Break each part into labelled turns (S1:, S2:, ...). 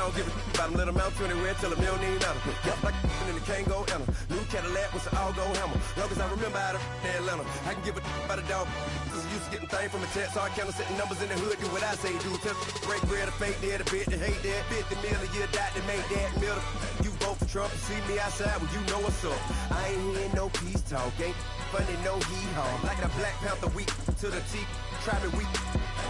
S1: I don't give a about him. Let him out 20 till a million need matter. Yep, like and it can't go enter. New Cadillac with an all-go hammer. Long as I remember out of Atlanta, I can give a about a dog. Cause used to getting things from a text, so I count setting numbers in the hood. Do what I say, do. Tell break bread, a fake dead, a bit, to hate that. 50 million a year, died to make that mill. You vote for Trump, you see me outside, well, you know what's up. I ain't hearing no peace talk, ain't funny, no hee-haw. Like a Black Panther week to the teeth, try me weak.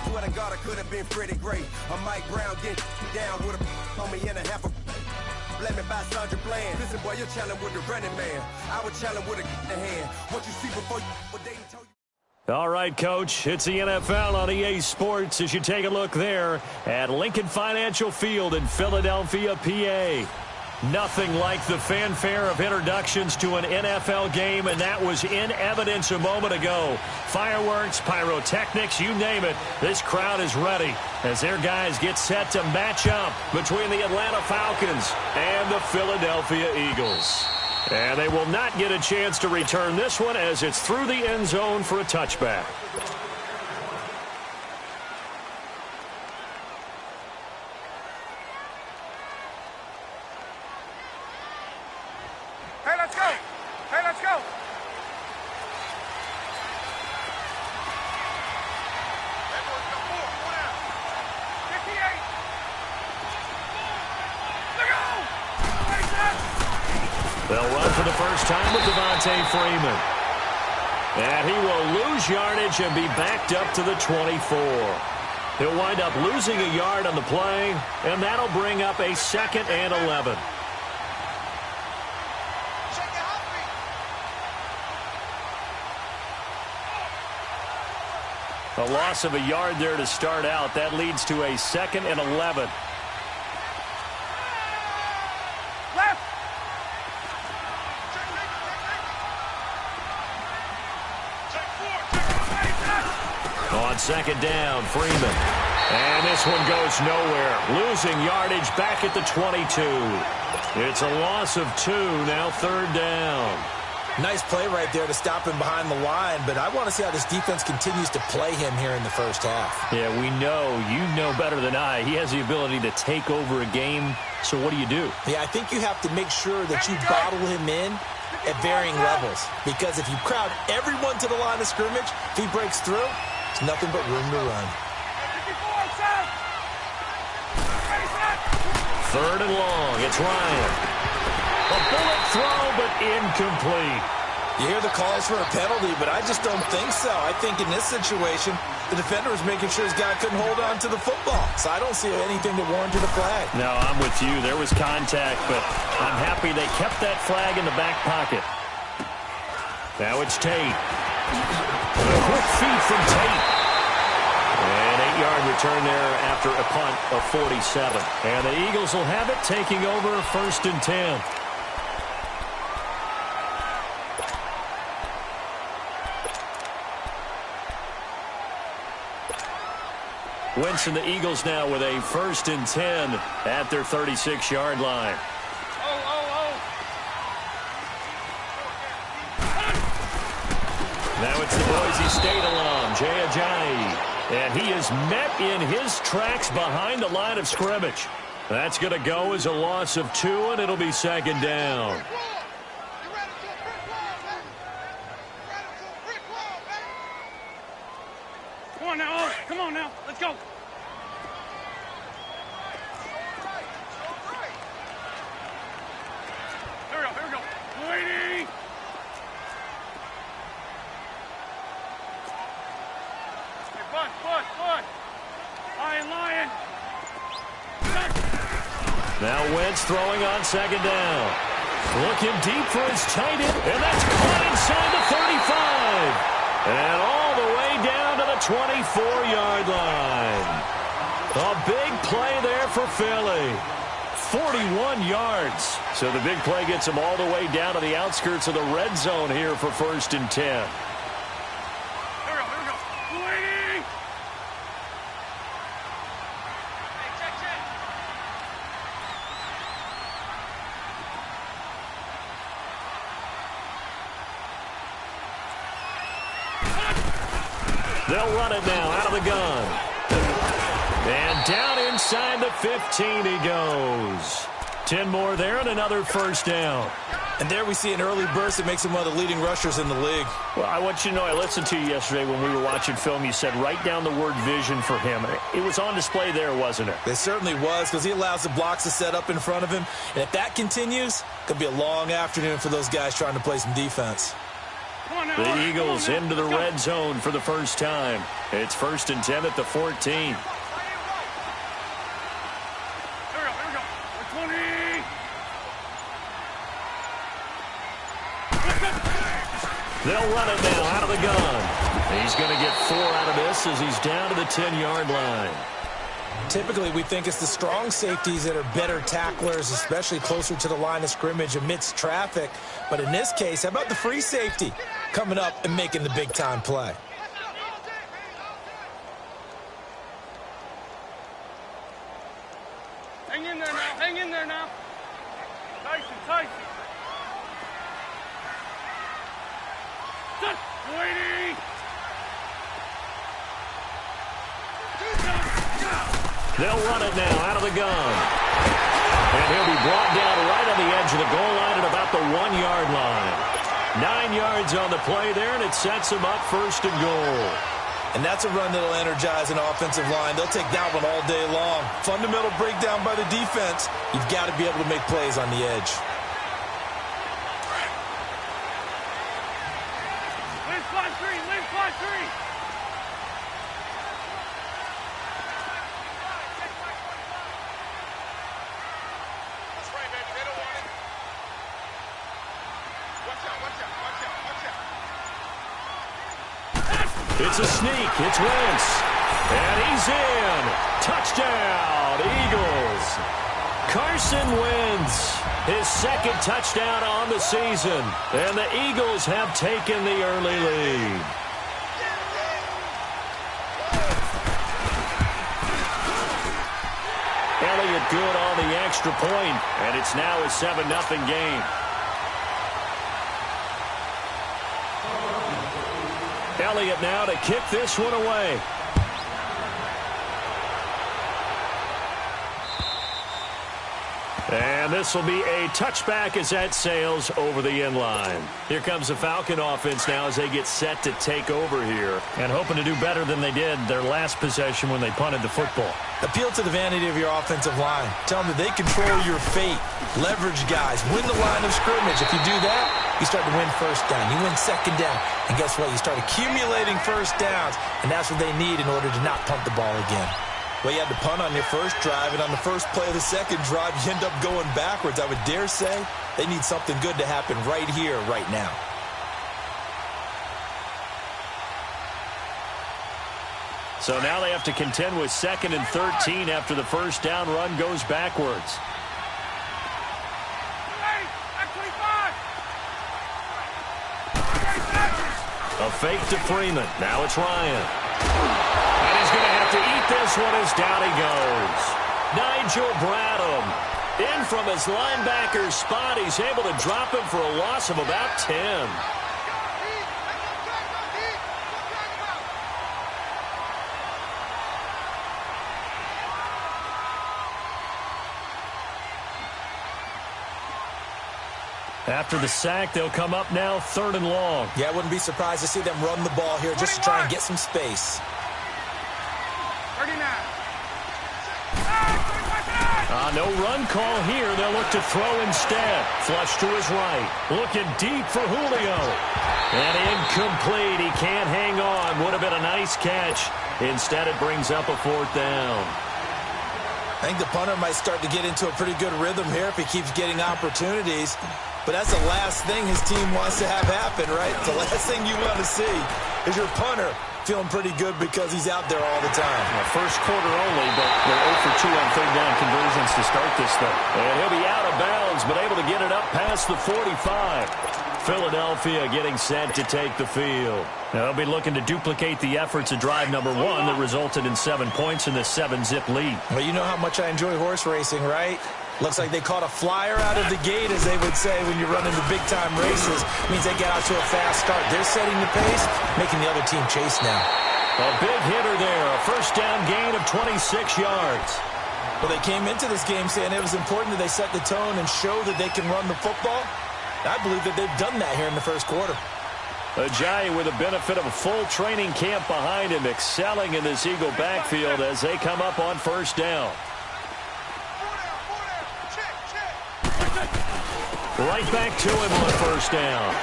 S1: Swear to God, I could have been Freddie Gray. Or Mike Brown getting down with a on me and a half a. Let me buy Sandra Bland. Listen, boy, you're challenging with the running man. I would challenge with a hand. What you see before you, what they told you.
S2: All right, Coach, it's the NFL on EA Sports as you take a look there at Lincoln Financial Field in Philadelphia, PA. Nothing like the fanfare of introductions to an NFL game, and that was in evidence a moment ago. Fireworks, pyrotechnics, you name it. This crowd is ready as their guys get set to match up between the Atlanta Falcons and the Philadelphia Eagles. And they will not get a chance to return this one as it's through the end zone for a touchback.
S3: Hey, let's go! Hey, let's go!
S2: They'll run for the first time with Devontae Freeman. And he will lose yardage and be backed up to the 24. He'll wind up losing a yard on the play, and that'll bring up a 2nd and 11. A loss of a yard there to start out. That leads to a 2nd and 11. On 2nd down, Freeman. And this one goes nowhere. Losing yardage back at the 22. It's a loss of 2, now 3rd down.
S4: Nice play right there to stop him behind the line, but I want to see how this defense continues to play him here in the first half.
S2: Yeah, we know. You know better than I. He has the ability to take over a game, so what do you do?
S4: Yeah, I think you have to make sure that you bottle him in at varying levels, because if you crowd everyone to the line of scrimmage, if he breaks through, it's nothing but room to run.
S2: 3rd and long. It's Ryan. A bullet throw, but incomplete.
S4: You hear the calls for a penalty, but I just don't think so. I think in this situation, the defender was making sure his guy couldn't hold on to the football. So I don't see anything that warranted a flag.
S2: No, I'm with you. There was contact, but I'm happy they kept that flag in the back pocket. Now it's Tate. A quick feed from Tate. An 8-yard return there after a punt of 47. And the Eagles will have it, taking over 1st and 10. Wentz and the Eagles now with a 1st and 10 at their 36-yard line. Now it's the Boise State alum, Jay Ajayi. And he is met in his tracks behind the line of scrimmage. That's going to go as a loss of 2, and it'll be 2nd down.
S3: Come on now, Owen. Come on now. Let's go. Here we go. Waiting. Bud. Lion.
S2: Now Wentz throwing on 2nd down. Looking deep for his tight end, and that's caught inside the 35. And all the way down to the 24-yard line. A big play there for Philly. 41 yards. So the big play gets him all the way down to the outskirts of the red zone here for 1st and 10. They'll run it now out of the gun. And down inside the 15 he goes. 10 more there and another first down.
S4: And there we see an early burst that makes him one of the leading rushers in the league.
S2: Well, I want you to know, I listened to you yesterday when we were watching film. You said write down the word vision for him. It was on display there, wasn't it?
S4: It certainly was, because he allows the blocks to set up in front of him. And if that continues, it could be a long afternoon for those guys trying to play some defense.
S2: The Eagles into the red zone for the first time. It's 1st and 10 at the 14. They'll run it now out of the gun. He's going to get 4 out of this as he's down to the 10-yard line.
S4: Typically, we think it's the strong safeties that are better tacklers, especially closer to the line of scrimmage amidst traffic. But in this case, how about the free safety coming up and making the big-time play?
S3: Hang in there now. Hang in there now. Tyson. Waiting.
S2: They'll run it now out of the gun. And he'll be brought down right on the edge of the goal line at about the 1-yard line. 9 yards on the play there, and it sets him up 1st and goal.
S4: And that's a run that'll energize an offensive line. They'll take that one all day long. Fundamental breakdown by the defense. You've got to be able to make plays on the edge.
S3: Lane fly three. That's right, baby. They don't want it. Watch out.
S2: It's a sneak. It's Wentz. And he's in. Touchdown, Eagles. Carson Wentz, his 2nd touchdown on the season. And the Eagles have taken the early lead. Elliott good on the extra point, and it's now a 7-0 game. Elliott now to kick this one away. And this will be a touchback as that sails over the end line. Here comes the Falcon offense now as they get set to take over here and hoping to do better than they did their last possession when they punted the football.
S4: Appeal to the vanity of your offensive line. Tell them that they control your fate. Leverage guys. Win the line of scrimmage. If you do that, you start to win first down. You win second down. And guess what? You start accumulating first downs, and that's what they need in order to not punt the ball again. Well, you had to punt on your first drive, and on the first play of the second drive, you end up going backwards. I would dare say they need something good to happen right here, right now.
S2: So now they have to contend with 2nd and 13 after the first down run goes backwards. A fake to Freeman. Now it's Ryan. And he's going to have to eat this one as down he goes. Nigel Bradham in from his linebacker's spot. He's able to drop him for a loss of about 10. After the sack, they'll come up now 3rd and long.
S4: Yeah, I wouldn't be surprised to see them run the ball here just to try and get some space.
S3: 39.
S2: No run call here. They'll look to throw instead. Flush to his right. Looking deep for Julio. And incomplete. He can't hang on. Would have been a nice catch. Instead, it brings up a 4th down.
S4: I think the punter might start to get into a pretty good rhythm here if he keeps getting opportunities. But that's the last thing his team wants to have happen, right? The last thing you want to see is your punter feeling pretty good because he's out there all the time.
S2: Well, first quarter only, but they're 0 for 2 on 3rd down conversions to start this thing. And he'll be out of bounds, but able to get it up past the 45. Philadelphia getting set to take the field. Now, they'll be looking to duplicate the efforts of drive number 1 that resulted in 7 points in this 7-zip lead.
S4: Well, you know how much I enjoy horse racing, right? Looks like they caught a flyer out of the gate, as they would say when you run into big-time races. Means they get out to a fast start. They're setting the pace, making the other team chase now.
S2: A big hitter there. A first down gain of 26 yards.
S4: Well, they came into this game saying it was important that they set the tone and show that they can run the football. I believe that they've done that here in the first quarter.
S2: Ajayi with the benefit of a full training camp behind him, excelling in this Eagle backfield as they come up on first down. Right back to him on first down.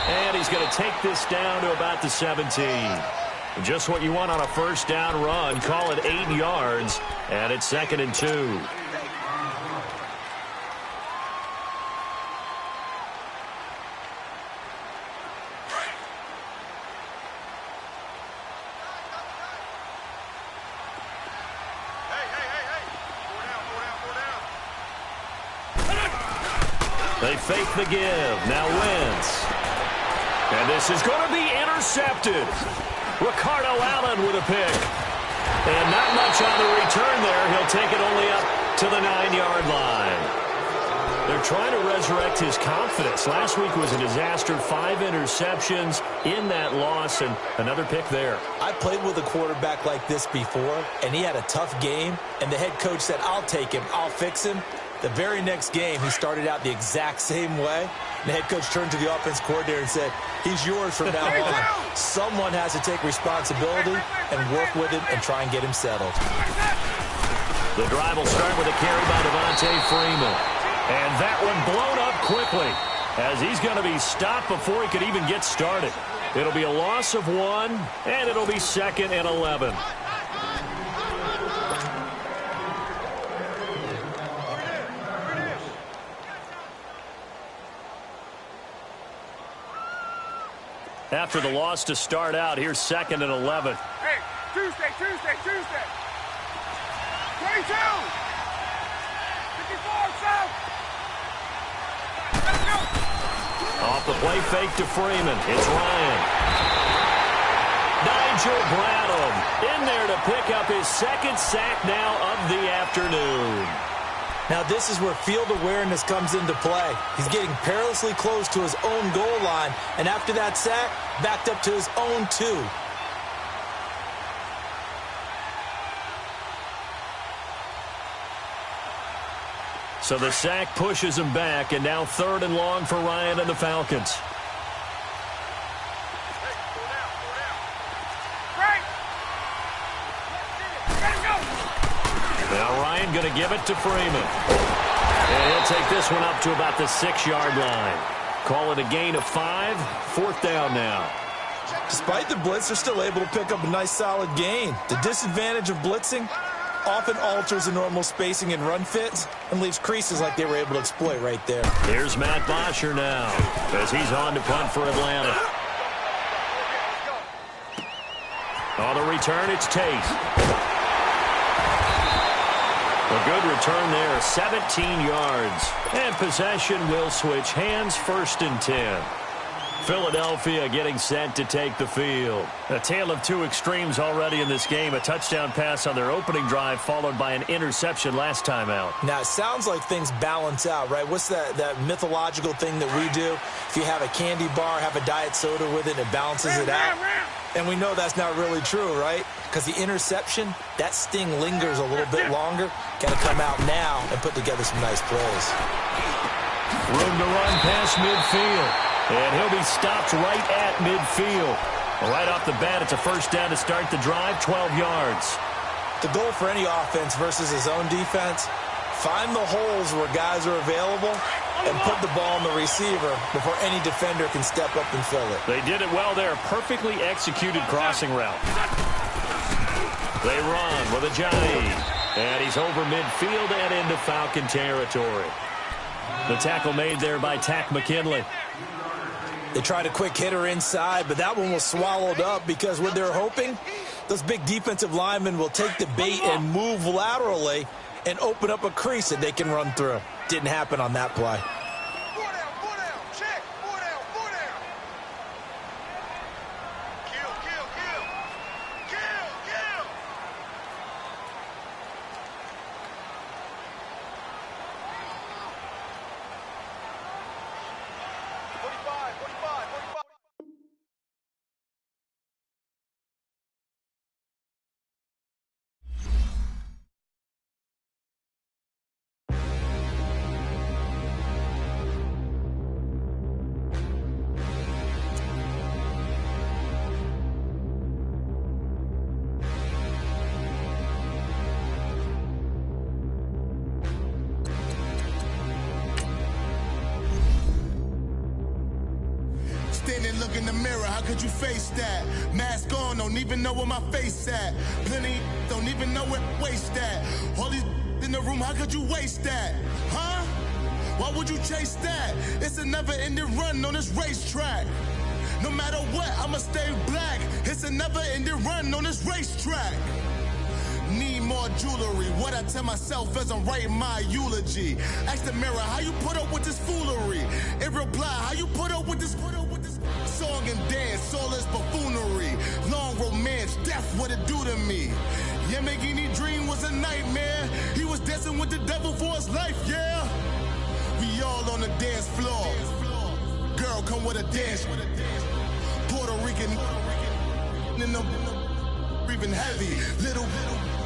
S2: And he's going to take this down to about the 17. Just what you want on a first down run. Call it 8 yards, and it's 2nd and 2. They fake the give. Now Wentz. And this is going to be intercepted. Ricardo Allen with a pick. And not much on the return there. He'll take it only up to the 9-yard line. They're trying to resurrect his confidence. Last week was a disaster. 5 interceptions in that loss, and another pick there.
S4: I played with a quarterback like this before, and he had a tough game, and the head coach said, I'll take him, I'll fix him. The very next game, he started out the exact same way. The head coach turned to the offense coordinator and said, he's yours from now on. Someone has to take responsibility and work with him and try and get him settled.
S2: The drive will start with a carry by Devontae Freeman. And that one blown up quickly as he's going to be stopped before he could even get started. It'll be a loss of 1, and it'll be 2nd and 11. After the loss to start out, here's 2nd and 11.
S3: Hey, Tuesday. 22. 54, south. Let's go.
S2: Off the play fake to Freeman. It's Ryan. Nigel Bradham in there to pick up his 2nd sack now of the afternoon.
S4: Now, this is where field awareness comes into play. He's getting perilously close to his own goal line, and after that sack, backed up to his own 2.
S2: So the sack pushes him back, and now 3rd and long for Ryan and the Falcons. Now Ryan going to give it to Freeman. And he'll take this one up to about the 6-yard line. Call it a gain of 5. 4th down now.
S4: Despite the blitz, they're still able to pick up a nice solid gain. The disadvantage of blitzing often alters the normal spacing and run fits and leaves creases like they were able to exploit right there.
S2: Here's Matt Bosher now as he's on to punt for Atlanta. On the return, it's Tate. A good return there, 17 yards. And possession will switch hands, 1st and 10. Philadelphia getting set to take the field. A tale of 2 extremes already in this game. A touchdown pass on their opening drive followed by an interception last time out.
S4: Now, it sounds like things balance out, right? What's that mythological thing that we do? If you have a candy bar, have a diet soda with it, it balances it out. And we know that's not really true, right? Because the interception, that sting lingers a little bit longer. Got to come out now and put together some nice plays.
S2: Room to run past midfield. And he'll be stopped right at midfield. Right off the bat, it's a first down to start the drive, 12 yards.
S4: The goal for any offense versus his own defense, find the holes where guys are available and put the ball on the receiver before any defender can step up and fill it.
S2: They did it well there. Perfectly executed crossing route. They run with Ajayi. And he's over midfield and into Falcon territory. The tackle made there by Tack McKinley.
S4: They tried a quick hitter inside, but that one was swallowed up because what they're hoping, those big defensive linemen will take the bait and move laterally and open up a crease that they can run through. Didn't happen on that play.
S5: can't look in the mirror, how could you face that? Mask on, don't even know where my face at. Plenty don't even know where waste at. All these in the room, how could you waste that? Huh? Why would you chase that? It's a never-ending run on this racetrack. No matter what, I'ma stay black. It's a never-ending run on this racetrack. Need more jewelry. What I tell myself as I'm writing my eulogy. Ask the mirror, how you put up with this foolery? It reply, how you put up with this song and dance, all this buffoonery. Long romance, death, what it do to me? Yamagini dream was a nightmare. He was dancing with the devil for his life, yeah. We all on the dance floor. Girl, come with a dance. Puerto Rican in the breathing heavy. Little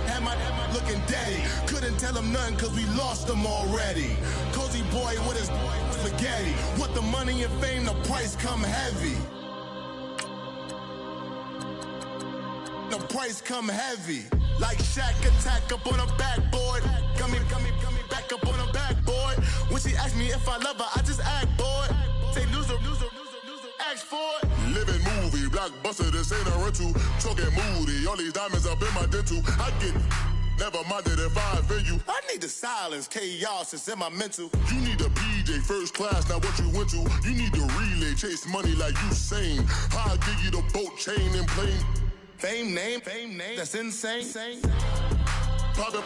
S5: had my looking daddy. Couldn't tell him nothing cause we lost him already. Cozy boy with his spaghetti. With the money and fame, the price come heavy. The price come heavy. Like Shaq attack up on a backboard. Coming back up on a backboard. When she asked me if I love her, I just act bored. Say loser, ask for it. Living movie, blockbuster, this ain't a rental. Talking moody, all these diamonds up in my dental. I get never minded if I offend you. I need the silence, chaos is in my mental. You need a PJ first class, not what you went to. You need to relay, chase money like you sane. How I give you the boat chain and plane. Fame name, that's insane. Private.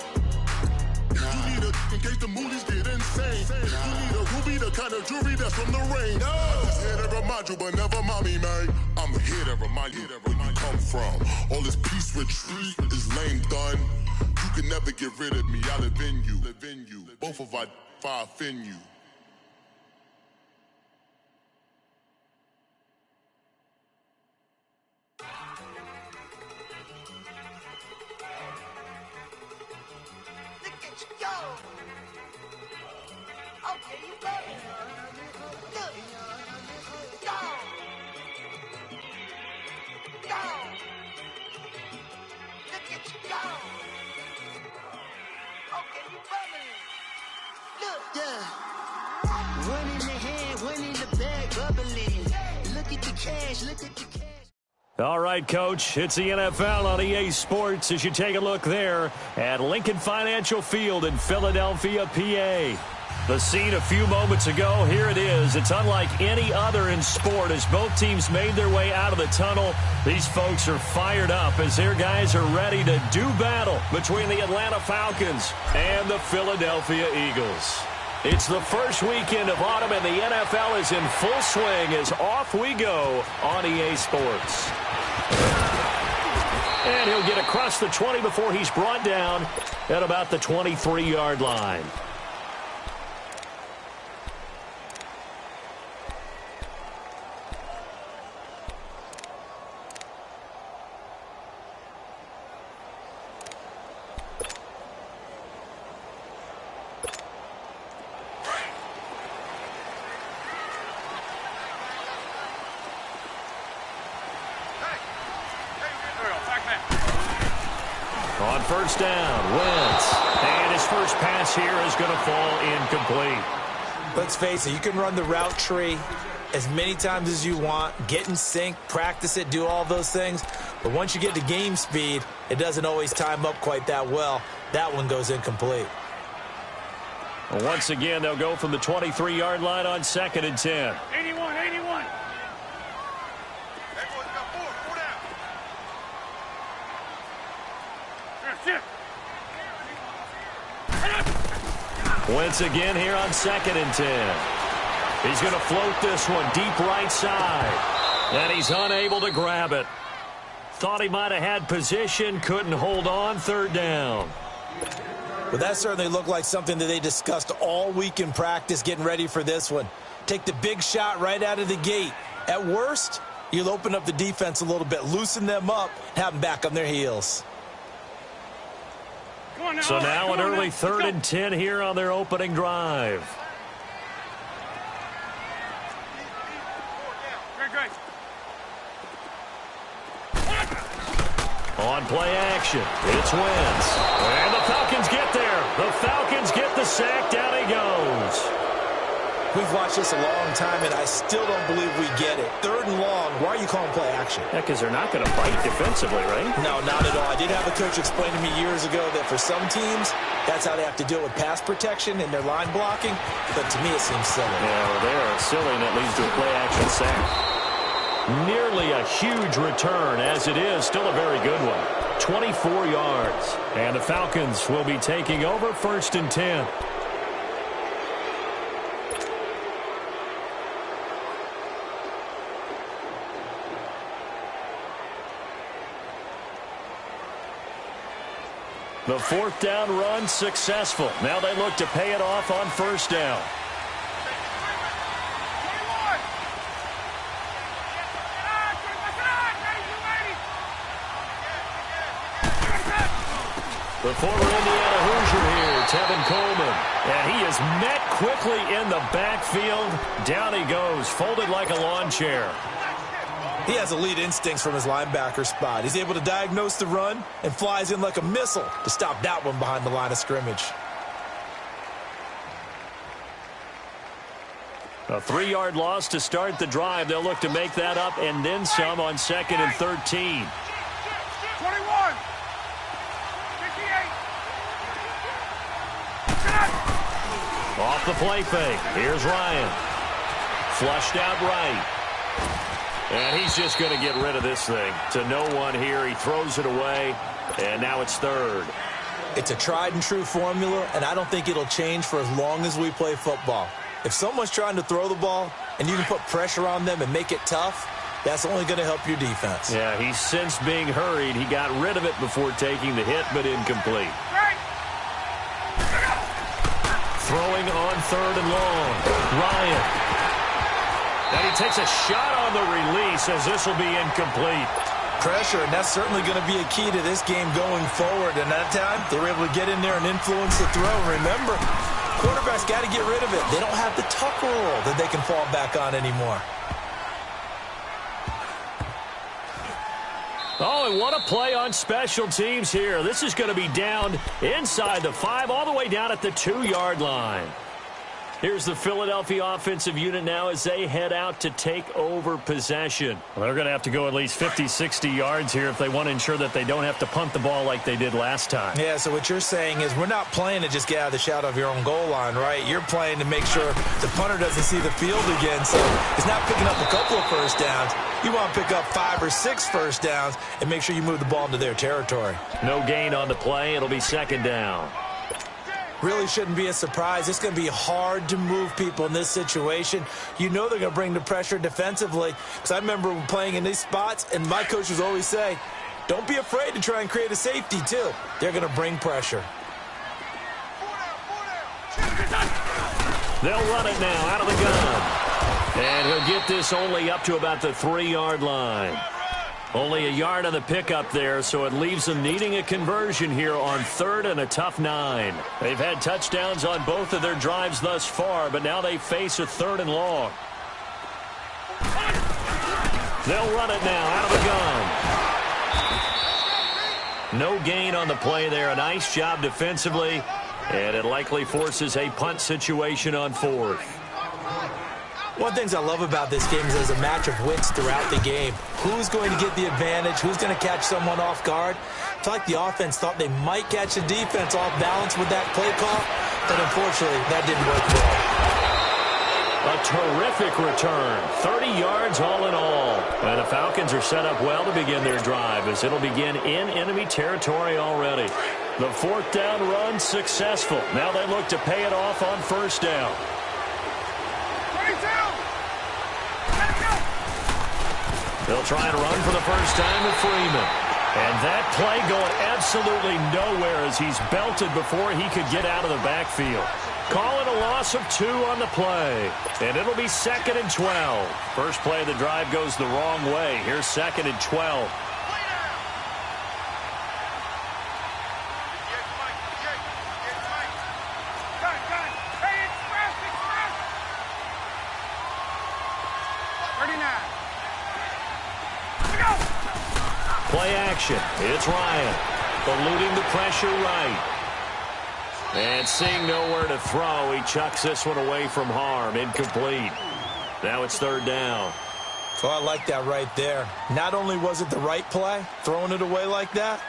S5: You need a in case the movies get insane. You need a ruby, the kind of jewelry that's from the rain. No. I'm just here to remind you, but never mommy, man. I'm here to remind you where you come from. All this peace retreat is lame done. You can never get rid of me. I live in you. Both of our fire offend you.
S2: All right, Coach, it's the NFL on EA Sports as you take a look there at Lincoln Financial Field in Philadelphia, PA. The scene a few moments ago, here it is. It's unlike any other in sport as both teams made their way out of the tunnel. These folks are fired up as their guys are ready to do battle between the Atlanta Falcons and the Philadelphia Eagles. It's the first weekend of autumn, and the NFL is in full swing as off we go on EA Sports. And he'll get across the 20 before he's brought down at about the 23-yard line. On first down, Wentz. And his first pass here is going to fall incomplete.
S4: Let's face it, you can run the route tree as many times as you want, get in sync, practice it, do all those things. But once you get to game speed, it doesn't always time up quite that well. That one goes incomplete.
S2: Once again, they'll go from the 23-yard line on 2nd and 10.
S3: 81.
S2: Wentz again here on 2nd and 10. He's going to float this one deep right side. And he's unable to grab it. Thought he might have had position, couldn't hold on, 3rd down.
S4: Well, that certainly looked like something that they discussed all week in practice getting ready for this one. Take the big shot right out of the gate. At worst, you'll open up the defense a little bit, loosen them up, have them back on their heels.
S2: So now an early 3rd and 10 here on their opening drive. On play action, it's Wentz. And the Falcons get there. The Falcons get the sack. Down he goes.
S4: We've watched this a long time, and I still don't believe we get it. 3rd and long, why are you calling play action?
S2: Yeah, because they're not going to bite defensively, right?
S4: No, not at all. I did have a coach explain to me years ago that for some teams, that's how they have to deal with pass protection and their line blocking. But to me, it seems silly.
S2: Yeah, well, they are silly, and it leads to a play action sack. Nearly a huge return, as it is still a very good one. 24 yards. And the Falcons will be taking over 1st and 10. The 4th down run successful. Now they look to pay it off on 1st down. The former Indiana Hoosier here, Tevin Coleman. And he is met quickly in the backfield. Down he goes, folded like a lawn chair.
S4: He has elite instincts from his linebacker spot. He's able to diagnose the run and flies in like a missile to stop that one behind the line of scrimmage.
S2: A 3-yard loss to start the drive. They'll look to make that up and then some on 2nd and 13.
S3: 21.
S2: Off the play fake. Here's Ryan. Flushed out right. And he's just going to get rid of this thing. To no one here. He throws it away. And now it's 3rd.
S4: It's a tried and true formula, and I don't think it'll change for as long as we play football. If someone's trying to throw the ball and you can put pressure on them and make it tough, that's only going to help your defense.
S2: Yeah, he's since being hurried. He got rid of it before taking the hit, but incomplete. Throwing on 3rd and long. Ryan. And he takes a shot on the release as this will be incomplete.
S4: Pressure, and that's certainly going to be a key to this game going forward. And that time, they were able to get in there and influence the throw. Remember, quarterbacks got to get rid of it. They don't have the tucker roll that they can fall back on anymore.
S2: Oh, and what a play on special teams here. This is going to be down inside the 5, all the way down at the 2-yard line. Here's the Philadelphia offensive unit now as they head out to take over possession. Well, they're going to have to go at least 50, 60 yards here if they want to ensure that they don't have to punt the ball like they did last time.
S4: Yeah, so what you're saying is we're not playing to just get out of the shadow of your own goal line, right? You're playing to make sure the punter doesn't see the field again. So it's not picking up a couple of first downs. You want to pick up 5 or 6 first downs and make sure you move the ball into their territory.
S2: No gain on the play. It'll be 2nd down.
S4: Really shouldn't be a surprise. It's going to be hard to move people in this situation. You know they're going to bring the pressure defensively. Because I remember playing in these spots, and my coaches always say, don't be afraid to try and create a safety, too. They're going to bring pressure.
S2: They'll run it now out of the gun. And he'll get this only up to about the 3-yard line. Only a yard on the pickup there, so it leaves them needing a conversion here on 3rd and a tough 9. They've had touchdowns on both of their drives thus far, but now they face a 3rd and long. They'll run it now out of the gun. No gain on the play there. A nice job defensively, and it likely forces a punt situation on 4th.
S4: One of the things I love about this game is there's a match of wits throughout the game. Who's going to get the advantage? Who's going to catch someone off guard? I feel like the offense thought they might catch the defense off balance with that play call, but unfortunately, that didn't work well.
S2: A terrific return. 30 yards all in all. And the Falcons are set up well to begin their drive as it'll begin in enemy territory already. The 4th down run successful. Now they look to pay it off on 1st down. They'll try and run for the first time with Freeman. And that play going absolutely nowhere as he's belted before he could get out of the backfield. Calling a loss of 2 on the play. And it'll be 2nd and 12. First play of the drive goes the wrong way. Here's 2nd and 12. Play action. It's Ryan. Eluding the pressure right. And seeing nowhere to throw, he chucks this one away from harm. Incomplete. Now it's third down.
S4: So I like that right there. Not only was it the right play, throwing it away like that,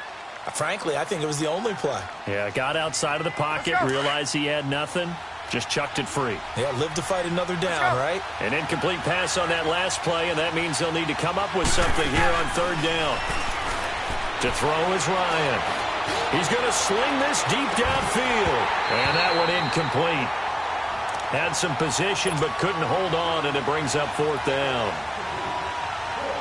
S4: frankly, I think it was the only play.
S2: Yeah, got outside of the pocket, realized he had nothing, just chucked it free.
S4: Yeah, live to fight another down, right?
S2: An incomplete pass on that last play, and that means they'll need to come up with something here on third down. To throw is Ryan. He's going to sling this deep downfield. And that one incomplete. Had some position but couldn't hold on, and it brings up fourth down.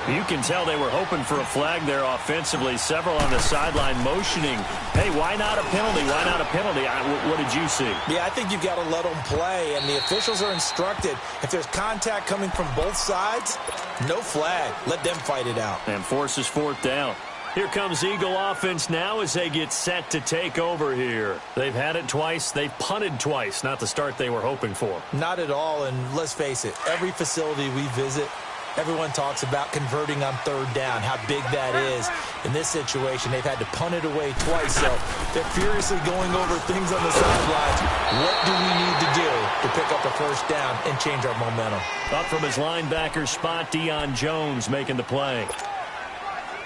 S2: You can tell they were hoping for a flag there offensively. Several on the sideline motioning, hey, why not a penalty? Why not a penalty? What did you see?
S4: Yeah, I think you've got to let them play, and the officials are instructed, if there's contact coming from both sides, no flag. Let them fight it out.
S2: And forces fourth down. Here comes Eagle offense now as they get set to take over here. They've had it twice. They've punted twice. Not the start they were hoping for.
S4: Not at all, and let's face it, every facility we visit, everyone talks about converting on third down, how big that is. In this situation, they've had to punt it away twice, so they're furiously going over things on the sidelines. What do we need to do to pick up the first down and change our momentum?
S2: Up from his linebacker spot, Deion Jones making the play.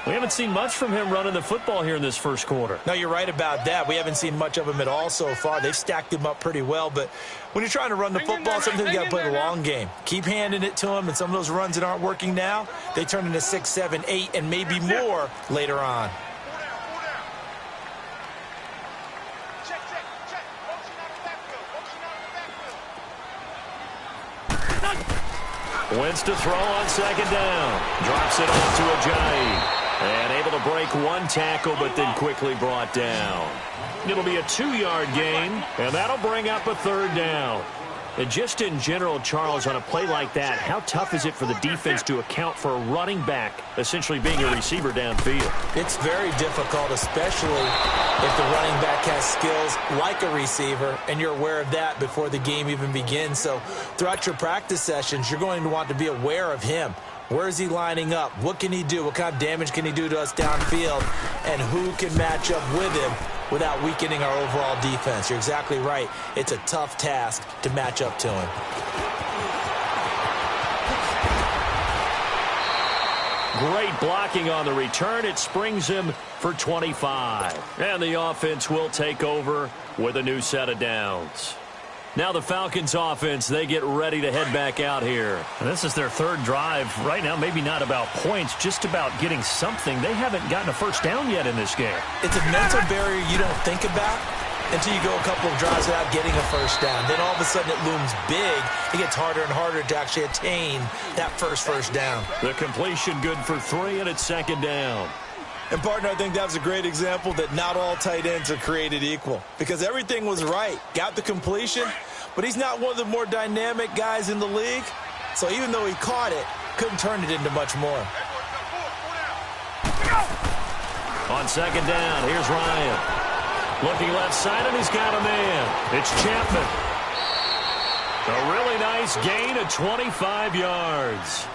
S2: We haven't seen much from him running the football here in this first quarter.
S4: No, you're right about that. We haven't seen much of him at all so far. They've stacked him up pretty well, but when you're trying to run the football, sometimes you got to play the long game. Keep handing it to him, and some of those runs that aren't working now, they turn into 6, 7, 8, and maybe more later on.
S2: Wins to throw on second down. Drops it off to Ajayi. And able to break one tackle, but then quickly brought down. It'll be a 2-yard gain, and that'll bring up a third down. And just in general, Charles, on a play like that, how tough is it for the defense to account for a running back essentially being a receiver downfield?
S4: It's very difficult, especially if the running back has skills like a receiver, and you're aware of that before the game even begins. So throughout your practice sessions, you're going to want to be aware of him. Where is he lining up? What can he do? What kind of damage can he do to us downfield? And who can match up with him without weakening our overall defense? You're exactly right. It's a tough task to match up to him.
S2: Great blocking on the return. It springs him for 25. And the offense will take over with a new set of downs. Now the Falcons offense, they get ready to head back out here. And this is their third drive. Right now, maybe not about points, just about getting something. They haven't gotten a first down yet in this game.
S4: It's a mental barrier you don't think about until you go a couple of drives without getting a first down. Then all of a sudden it looms big. It gets harder and harder to actually attain that first down.
S2: The completion good for 3, and it's second down.
S4: And, partner, I think that was a great example that not all tight ends are created equal, because everything was right. Got the completion, but he's not one of the more dynamic guys in the league. So even though he caught it, couldn't turn it into much more.
S2: On second down, here's Ryan. Looking left side, and he's got a man. It's Chapman. A really nice gain of 25 yards.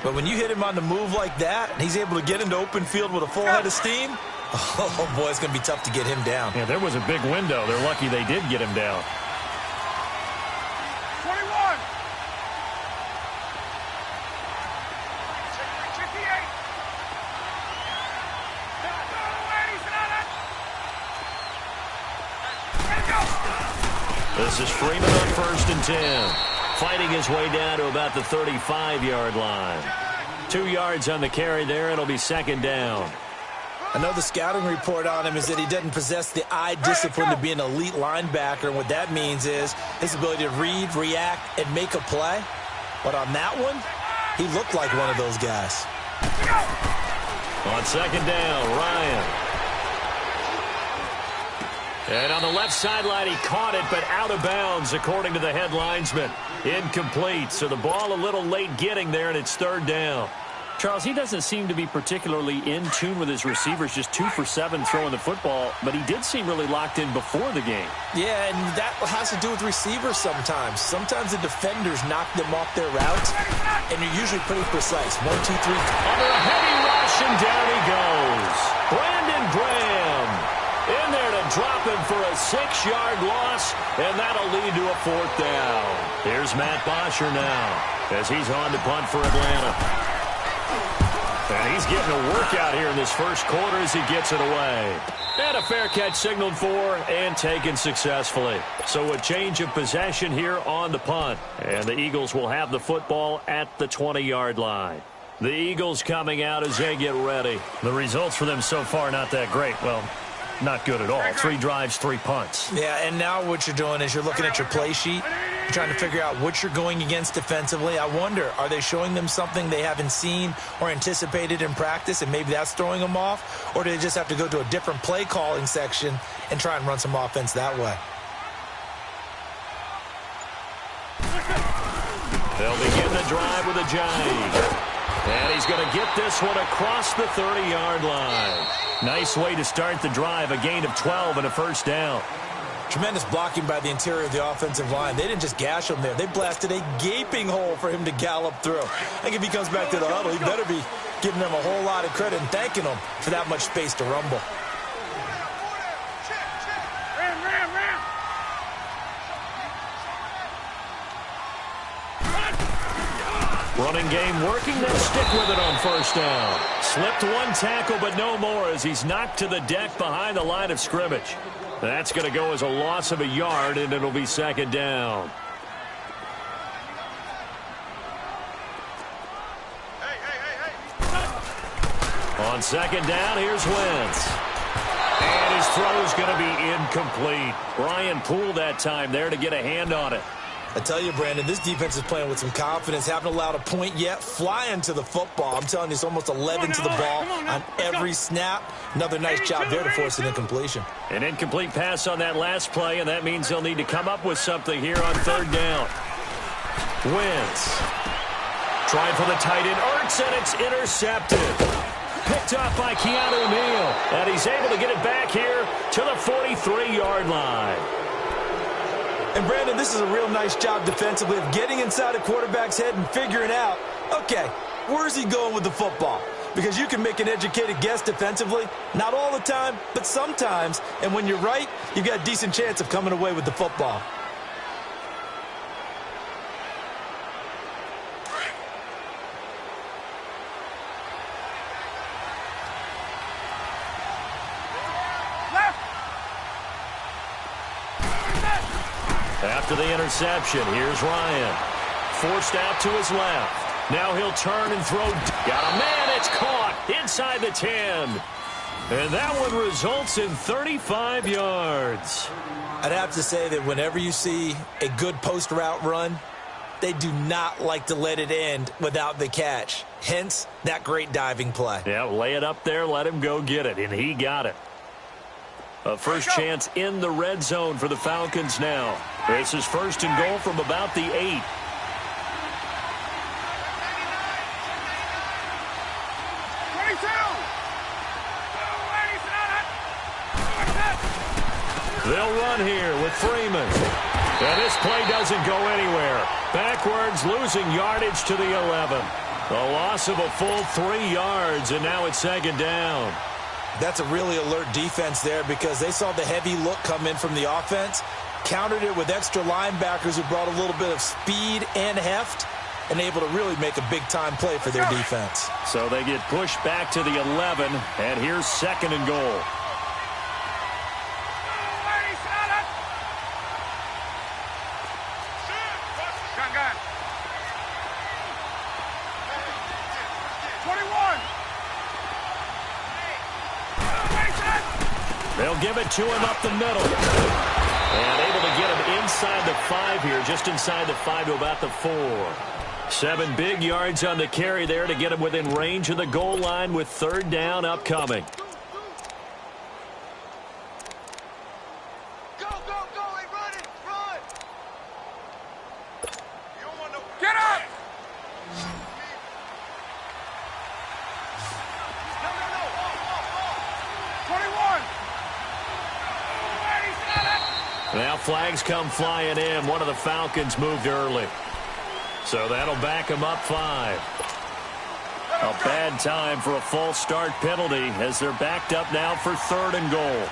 S4: But when you hit him on the move like that, and he's able to get into open field with a full head of steam, oh, boy, it's going to be tough to get him down.
S2: Yeah, there was a big window. They're lucky they did get him down.
S3: 21.
S2: This is Freeman on 1st and 10. Fighting his way down to about the 35-yard line. 2 yards on the carry there. It'll be second down.
S4: I know the scouting report on him is that he doesn't possess the eye discipline to be an elite linebacker. And what that means is his ability to read, react, and make a play. But on that one, he looked like one of those guys.
S2: On second down, Ryan. And on the left sideline, he caught it, but out of bounds, according to the head linesman. Incomplete, so the ball a little late getting there, and it's third down. Charles, he doesn't seem to be particularly in tune with his receivers, just 2 for 7 throwing the football, but he did seem really locked in before the game.
S4: Yeah, and that has to do with receivers sometimes. Sometimes the defenders knock them off their routes, and you're usually pretty precise. 1, 2, 3.
S2: Under a heavy rush, and down he goes. Brandon Graham in there to drop him for a 6-yard loss, and that'll lead to a 4th down. Here's Matt Bosher now as he's on to punt for Atlanta. And he's getting a workout here in this first quarter as he gets it away. And a fair catch signaled for and taken successfully. So a change of possession here on the punt. And the Eagles will have the football at the 20-yard line. The Eagles coming out as they get ready. The results for them so far not that great. Well, not good at all. 3 drives, 3 punts.
S4: Yeah, and now what you're doing is you're looking at your play sheet. You're trying to figure out what you're going against defensively. I wonder, are they showing them something they haven't seen or anticipated in practice, and maybe that's throwing them off? Or do they just have to go to a different play calling section and try and run some offense that way?
S2: They'll begin the drive with a jive. And he's going to get this one across the 30-yard line. Nice way to start the drive, a gain of 12 and a 1st down.
S4: Tremendous blocking by the interior of the offensive line. They didn't just gash him there. They blasted a gaping hole for him to gallop through. I think if he comes back to the huddle, he better be giving them a whole lot of credit and thanking them for that much space to rumble.
S2: Running game working, then stick with it on 1st down. Slipped 1 tackle, but no more as he's knocked to the deck behind the line of scrimmage. That's going to go as a loss of a yard, and it'll be 2nd down. On 2nd down, here's Wentz. And his throw's going to be incomplete. Brian Poole that time there to get a hand on it.
S4: I tell you, Brandon, this defense is playing with some confidence. Haven't allowed a point yet. Flying to the football. I'm telling you, it's almost 11 to the ball on every snap. Another nice job there to force an incompletion.
S2: An incomplete pass on that last play, and that means they'll need to come up with something here on 3rd down. Wentz. Trying for the tight end. Ertz, and it's intercepted. Picked off by Keanu Neal. And he's able to get it back here to the 43-yard line.
S4: And, Brandon, this is a real nice job defensively of getting inside a quarterback's head and figuring out, okay, where's he going with the football? Because you can make an educated guess defensively. Not all the time, but sometimes. And when you're right, you've got a decent chance of coming away with the football.
S2: After the interception, here's Ryan. Forced out to his left. Now he'll turn and throw. Got a man. It's caught inside the 10. And that one results in 35 yards.
S4: I'd have to say that whenever you see a good post route run, they do not like to let it end without the catch. Hence, that great diving play.
S2: Yeah, lay it up there, let him go get it, and he got it. A first chance in the red zone for the Falcons now. This is 1st and goal from about the 8. They'll run here with Freeman. And this play doesn't go anywhere. Backwards, losing yardage to the 11. A loss of a full 3 yards, and now it's 2nd down.
S4: That's a really alert defense there because they saw the heavy look come in from the offense, countered it with extra linebackers who brought a little bit of speed and heft, and able to really make a big-time play for their defense.
S2: So they get pushed back to the 11, and here's 2nd and goal. They'll give it to him up the middle. And able to get him inside the 5 here, just inside the 5 to about the 4. 7 big yards on the carry there to get him within range of the goal line with 3rd down upcoming.
S3: Go, go, go, hey, run it, run! You don't want no... Get up! No, 21!
S2: Now flags come flying in. One of the Falcons moved early. So that'll back him up 5. A bad time for a false start penalty as they're backed up now for 3rd and goal.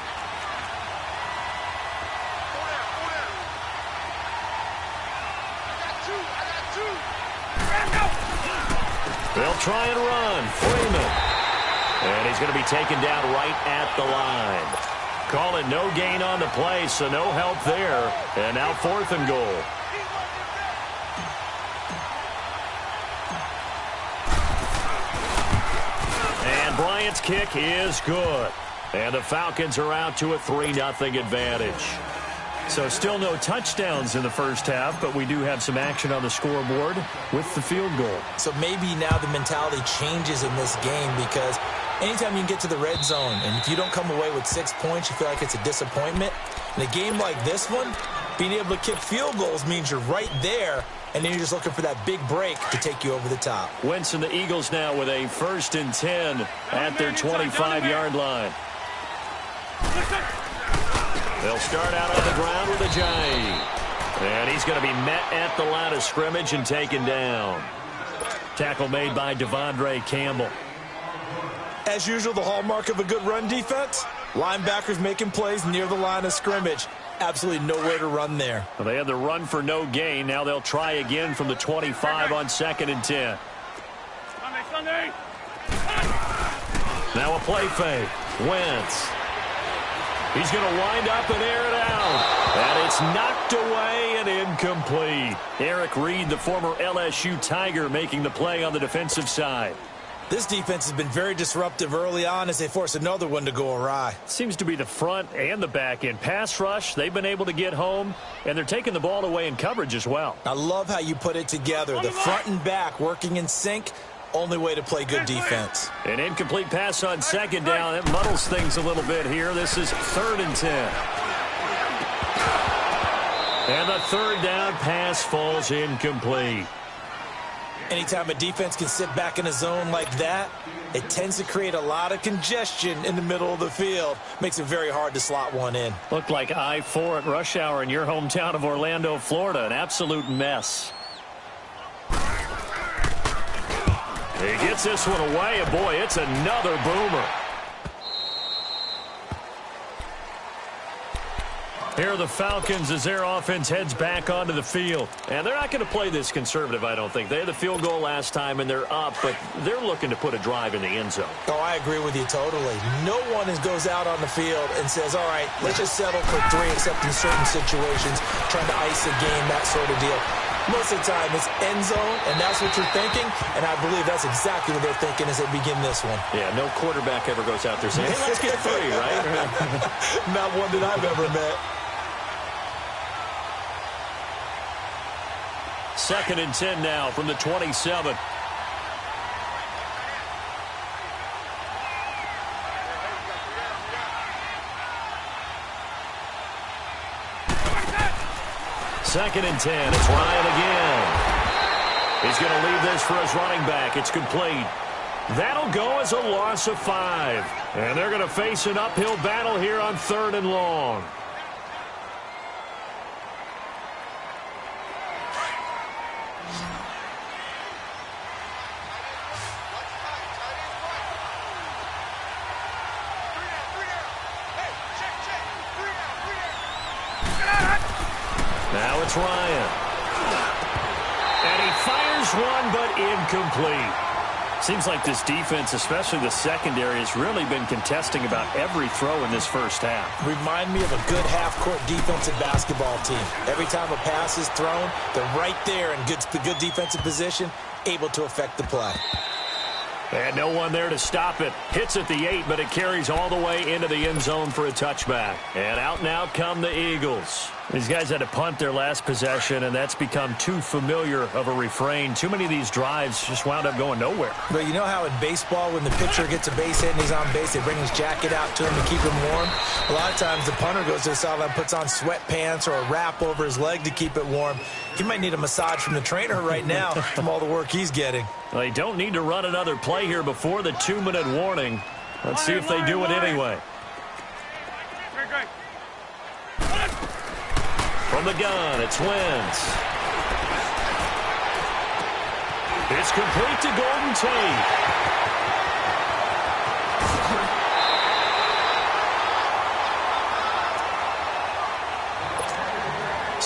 S2: They'll try and run. Freeman. And he's going to be taken down right at the line. Call it no gain on the play, so no help there. And now 4th and goal. And Bryant's kick is good. And the Falcons are out to a 3-0 advantage. So still no touchdowns in the first half, but we do have some action on the scoreboard with the field goal.
S4: So maybe now the mentality changes in this game, because anytime you can get to the red zone, and if you don't come away with 6 points, you feel like it's a disappointment. In a game like this one, being able to kick field goals means you're right there, and then you're just looking for that big break to take you over the top.
S2: Wentz and the Eagles now with a 1st and 10 at their 25-yard line. They'll start out on the ground with Ajayi. And he's going to be met at the line of scrimmage and taken down. Tackle made by Devondre Campbell.
S4: As usual, the hallmark of a good run defense, linebackers making plays near the line of scrimmage. Absolutely nowhere to run there.
S2: Well, they had the run for no gain. Now they'll try again from the 25 on 2nd and 10.
S3: Sunday.
S2: Now a play fake. Wentz. He's going to wind up and air it out. And it's knocked away and incomplete. Eric Reed, the former LSU Tiger, making the play on the defensive side.
S4: This defense has been very disruptive early on as they force another one to go awry.
S2: Seems to be the front and the back end. Pass rush, they've been able to get home, and they're taking the ball away in coverage as well.
S4: I love how you put it together. The front and back working in sync. Only way to play good defense.
S2: An incomplete pass on 2nd down. That muddles things a little bit here. This is 3rd and 10. And the 3rd down pass falls incomplete.
S4: Anytime a defense can sit back in a zone like that, it tends to create a lot of congestion in the middle of the field. Makes it very hard to slot one in.
S2: Looked like I-4 at rush hour in your hometown of Orlando, Florida. An absolute mess. He gets this one away, and boy, it's another boomer. Here are the Falcons as their offense heads back onto the field. And they're not going to play this conservative, I don't think. They had the field goal last time, and they're up, but they're looking to put a drive in the end zone.
S4: Oh, I agree with you totally. No one goes out on the field and says, all right, let's just settle for 3, except in certain situations, trying to ice the game, that sort of deal. Most of the time, it's end zone, and that's what you're thinking, and I believe that's exactly what they're thinking as they begin this one.
S2: Yeah, no quarterback ever goes out there saying, hey, let's get 3, right?
S4: Not one that I've ever met.
S2: 2nd and 10 now from the 27. Second and 10. It's Ryan again. He's going to leave this for his running back. It's complete. That'll go as a loss of 5. And they're going to face an uphill battle here on 3rd and long. Now it's Ryan. And he fires one, but incomplete. Seems like this defense, especially the secondary, has really been contesting about every throw in this first half.
S4: Remind me of a good half-court defensive basketball team. Every time a pass is thrown, they're right there in good defensive position, able to affect the play.
S2: And no one there to stop it. Hits at the 8, but it carries all the way into the end zone for a touchback. And out now come the Eagles. These guys had to punt their last possession, and that's become too familiar of a refrain. Too many of these drives just wound up going nowhere.
S4: But you know how in baseball, when the pitcher gets a base hit and he's on base, they bring his jacket out to him to keep him warm? A lot of times the punter goes to the sideline, puts on sweatpants or a wrap over his leg to keep it warm. He might need a massage from the trainer right now from all the work he's getting.
S2: Well, they don't need to run another play here before the 2-minute warning. Let's see if they do it anyway. From the gun, it's Wentz. It's complete to Golden Tate.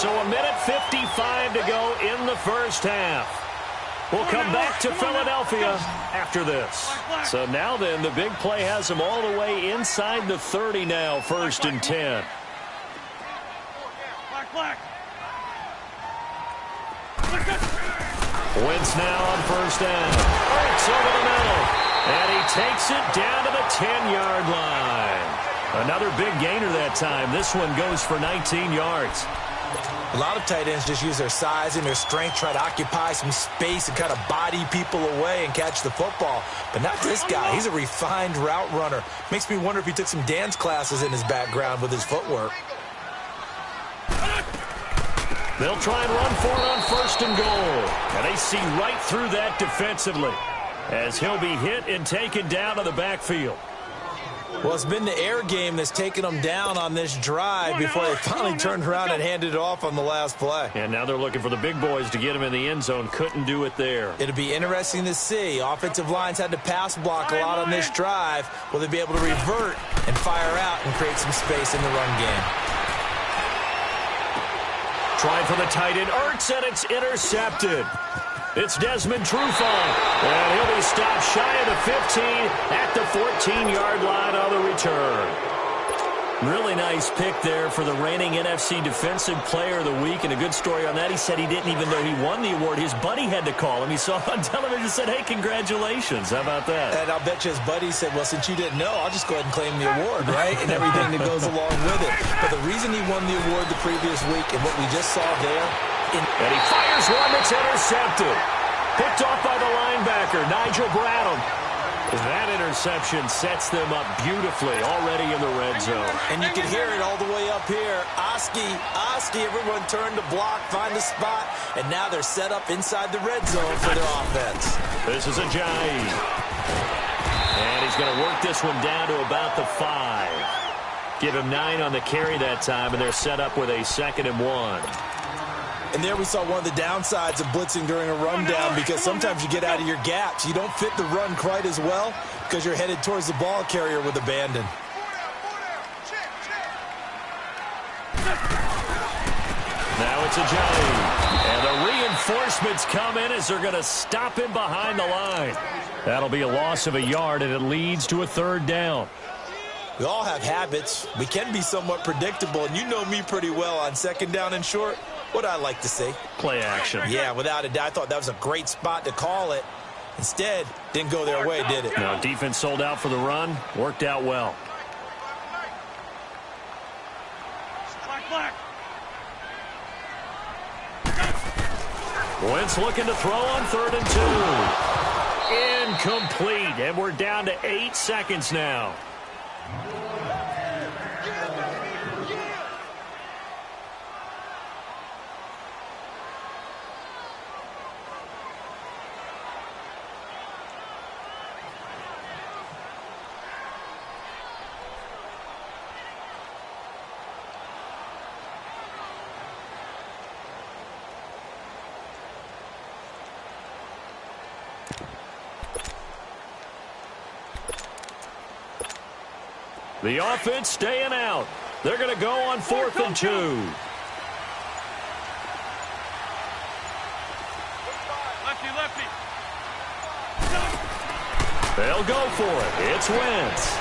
S2: So 1:55 to go in the first half. We'll come back to Philadelphia after this. So now then, the big play has them all the way inside the 30 now, 1st and 10. Wentz now on 1st down. It's over the middle. And he takes it down to the 10-yard line. Another big gainer that time. This one goes for 19 yards.
S4: A lot of tight ends just use their size and their strength, try to occupy some space and kind of body people away and catch the football. But not this guy. He's a refined route runner. Makes me wonder if he took some dance classes in his background with his footwork.
S2: They'll try and run for it on 1st and goal. And they see right through that defensively as he'll be hit and taken down to the backfield.
S4: Well, it's been the air game that's taken them down on this drive before they finally turned around and handed it off on the last play.
S2: And now they're looking for the big boys to get him in the end zone. Couldn't do it there.
S4: It'll be interesting to see. Offensive lines had to pass block a lot on this drive. Will they be able to revert and fire out and create some space in the run game?
S2: Trying for the tight end, Ertz, and it's intercepted. It's Desmond Trufant, and he'll be stopped shy of the 15 at the 14-yard line on the return. Really nice pick there for the reigning NFC Defensive Player of the Week, and a good story on that. He said he didn't even know he won the award. His buddy had to call him. He saw on television and said, hey, congratulations. How about that?
S4: And I'll bet you his buddy said, well, since you didn't know, I'll just go ahead and claim the award, right? And everything that goes along with it. But the reason he won the award the previous week and what we just saw there.
S2: And he fires one that's intercepted. Picked off by the linebacker, Nigel Bradham. That interception sets them up beautifully already in the red zone.
S4: And you can hear it all the way up here. Oski, everyone turned to block, find a spot, and now they're set up inside the red zone for their offense.
S2: This is Ajayi. And he's going to work this one down to about the 5. Give him 9 on the carry that time, and they're set up with a 2nd and 1.
S4: And there we saw one of the downsides of blitzing during a rundown, because sometimes you get out of your gaps. You don't fit the run quite as well because you're headed towards the ball carrier with abandon.
S2: Now it's Ajayi. And the reinforcements come in as they're going to stop him behind the line. That'll be a loss of a yard, and it leads to a 3rd down.
S4: We all have habits. We can be somewhat predictable, and you know me pretty well on 2nd down and short. What I like to say?
S2: Play action.
S4: Yeah, without a doubt. I thought that was a great spot to call it. Instead, didn't go their way, did it?
S2: No, defense sold out for the run. Worked out well. Wentz looking to throw on 3rd and 2. Incomplete, and we're down to 8 seconds now. The offense staying out. They're going to go on 4th and 2.
S3: Lefty.
S2: They'll go for it. It's Wentz.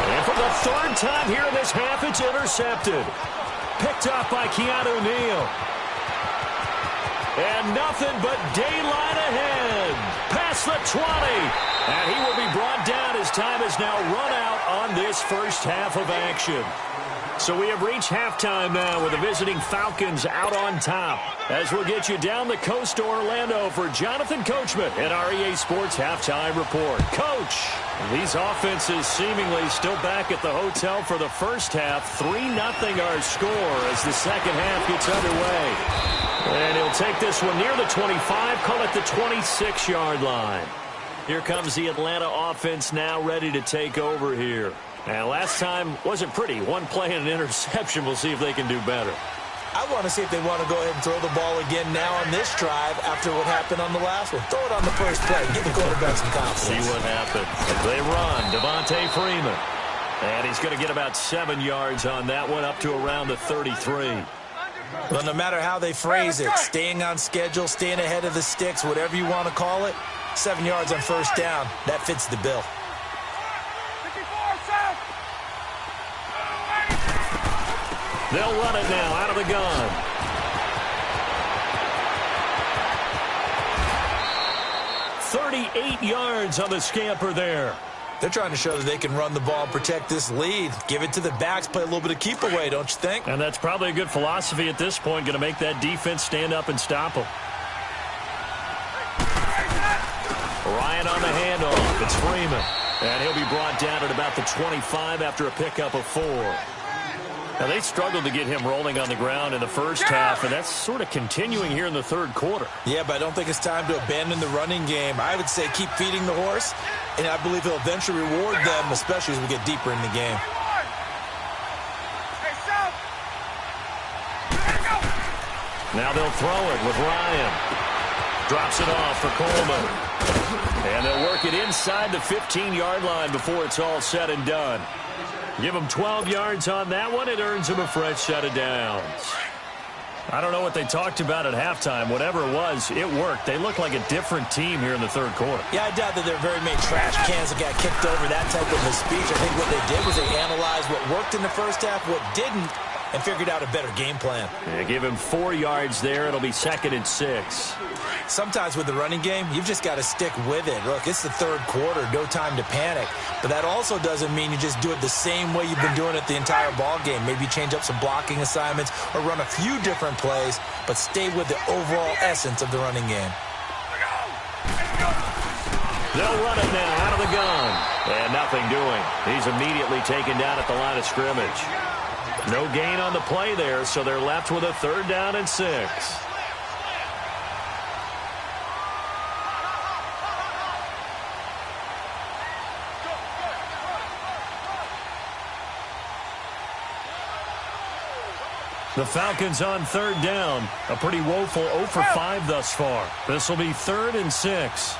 S2: And for the 3rd time here in this half, it's intercepted. Picked up by Keanu Neal. And nothing but daylight ahead. Past the 20. And he will be brought down as time is now run out on this first half of action. So we have reached halftime now with the visiting Falcons out on top. As we'll get you down the coast to Orlando for Jonathan Coachman at our EA Sports Halftime Report. Coach, these offenses seemingly still back at the hotel for the first half. 3-0 our score as the second half gets underway. And he'll take this one near the 25, call it the 26-yard line. Here comes the Atlanta offense now ready to take over here. And last time wasn't pretty. One play and an interception. We'll see if they can do better.
S4: I want to see if they want to go ahead and throw the ball again now on this drive after what happened on the last one. Throw it on the first play. Give the quarterback some confidence.
S2: See what happens. They run. Devontae Freeman. And he's going to get about 7 yards on that one, up to around the 33.
S4: Well, no matter how they phrase it, staying on schedule, staying ahead of the sticks, whatever you want to call it, 7 yards on first down, that fits the bill.
S2: They'll run it now out of the gun. "38 yards on the scamper there.
S4: They're trying to show that they can run the ball and protect this lead. Give it to the backs, play a little bit of keep away, don't you think?
S2: And that's probably a good philosophy at this point, going to make that defense stand up and stop them. Ryan on the handoff. It's Freeman. And he'll be brought down at about the 25 after a pickup of 4. Now, they struggled to get him rolling on the ground in the first half, and that's sort of continuing here in the third quarter.
S4: Yeah, but I don't think it's time to abandon the running game. I would say keep feeding the horse, and I believe he'll eventually reward them, especially as we get deeper in the game.
S2: Now they'll throw it with Ryan. Drops it off for Coleman. And they'll work it inside the 15-yard line before it's all said and done. Give them 12 yards on that one. It earns them a fresh set of downs. I don't know what they talked about at halftime. Whatever it was, it worked. They look like a different team here in the third quarter.
S4: Yeah, I doubt that there are very many trash cans that got kicked over, that type of a speech. I think what they did was they analyzed what worked in the first half, what didn't, and figured out a better game plan.
S2: Yeah, give him 4 yards there. It'll be 2nd and 6.
S4: Sometimes with the running game, you've just got to stick with it. Look, it's the third quarter, no time to panic. But that also doesn't mean you just do it the same way you've been doing it the entire ball game. Maybe change up some blocking assignments or run a few different plays, but stay with the overall essence of the running game.
S2: They'll run it now out of the gun. And nothing doing. He's immediately taken down at the line of scrimmage. No gain on the play there, so they're left with a 3rd down and 6. The Falcons on 3rd down. A pretty woeful 0 for 5 thus far. This will be 3rd and 6.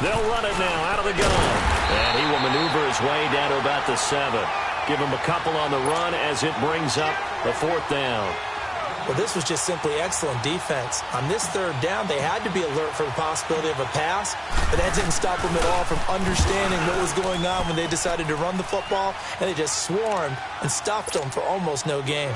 S2: They'll run it now out of the gun. And he will maneuver his way down to about the 7. Give him a couple on the run as it brings up the 4th down.
S4: Well, this was just simply excellent defense. On this 3rd down, they had to be alert for the possibility of a pass, but that didn't stop them at all from understanding what was going on when they decided to run the football, and they just swarmed and stopped them for almost no gain.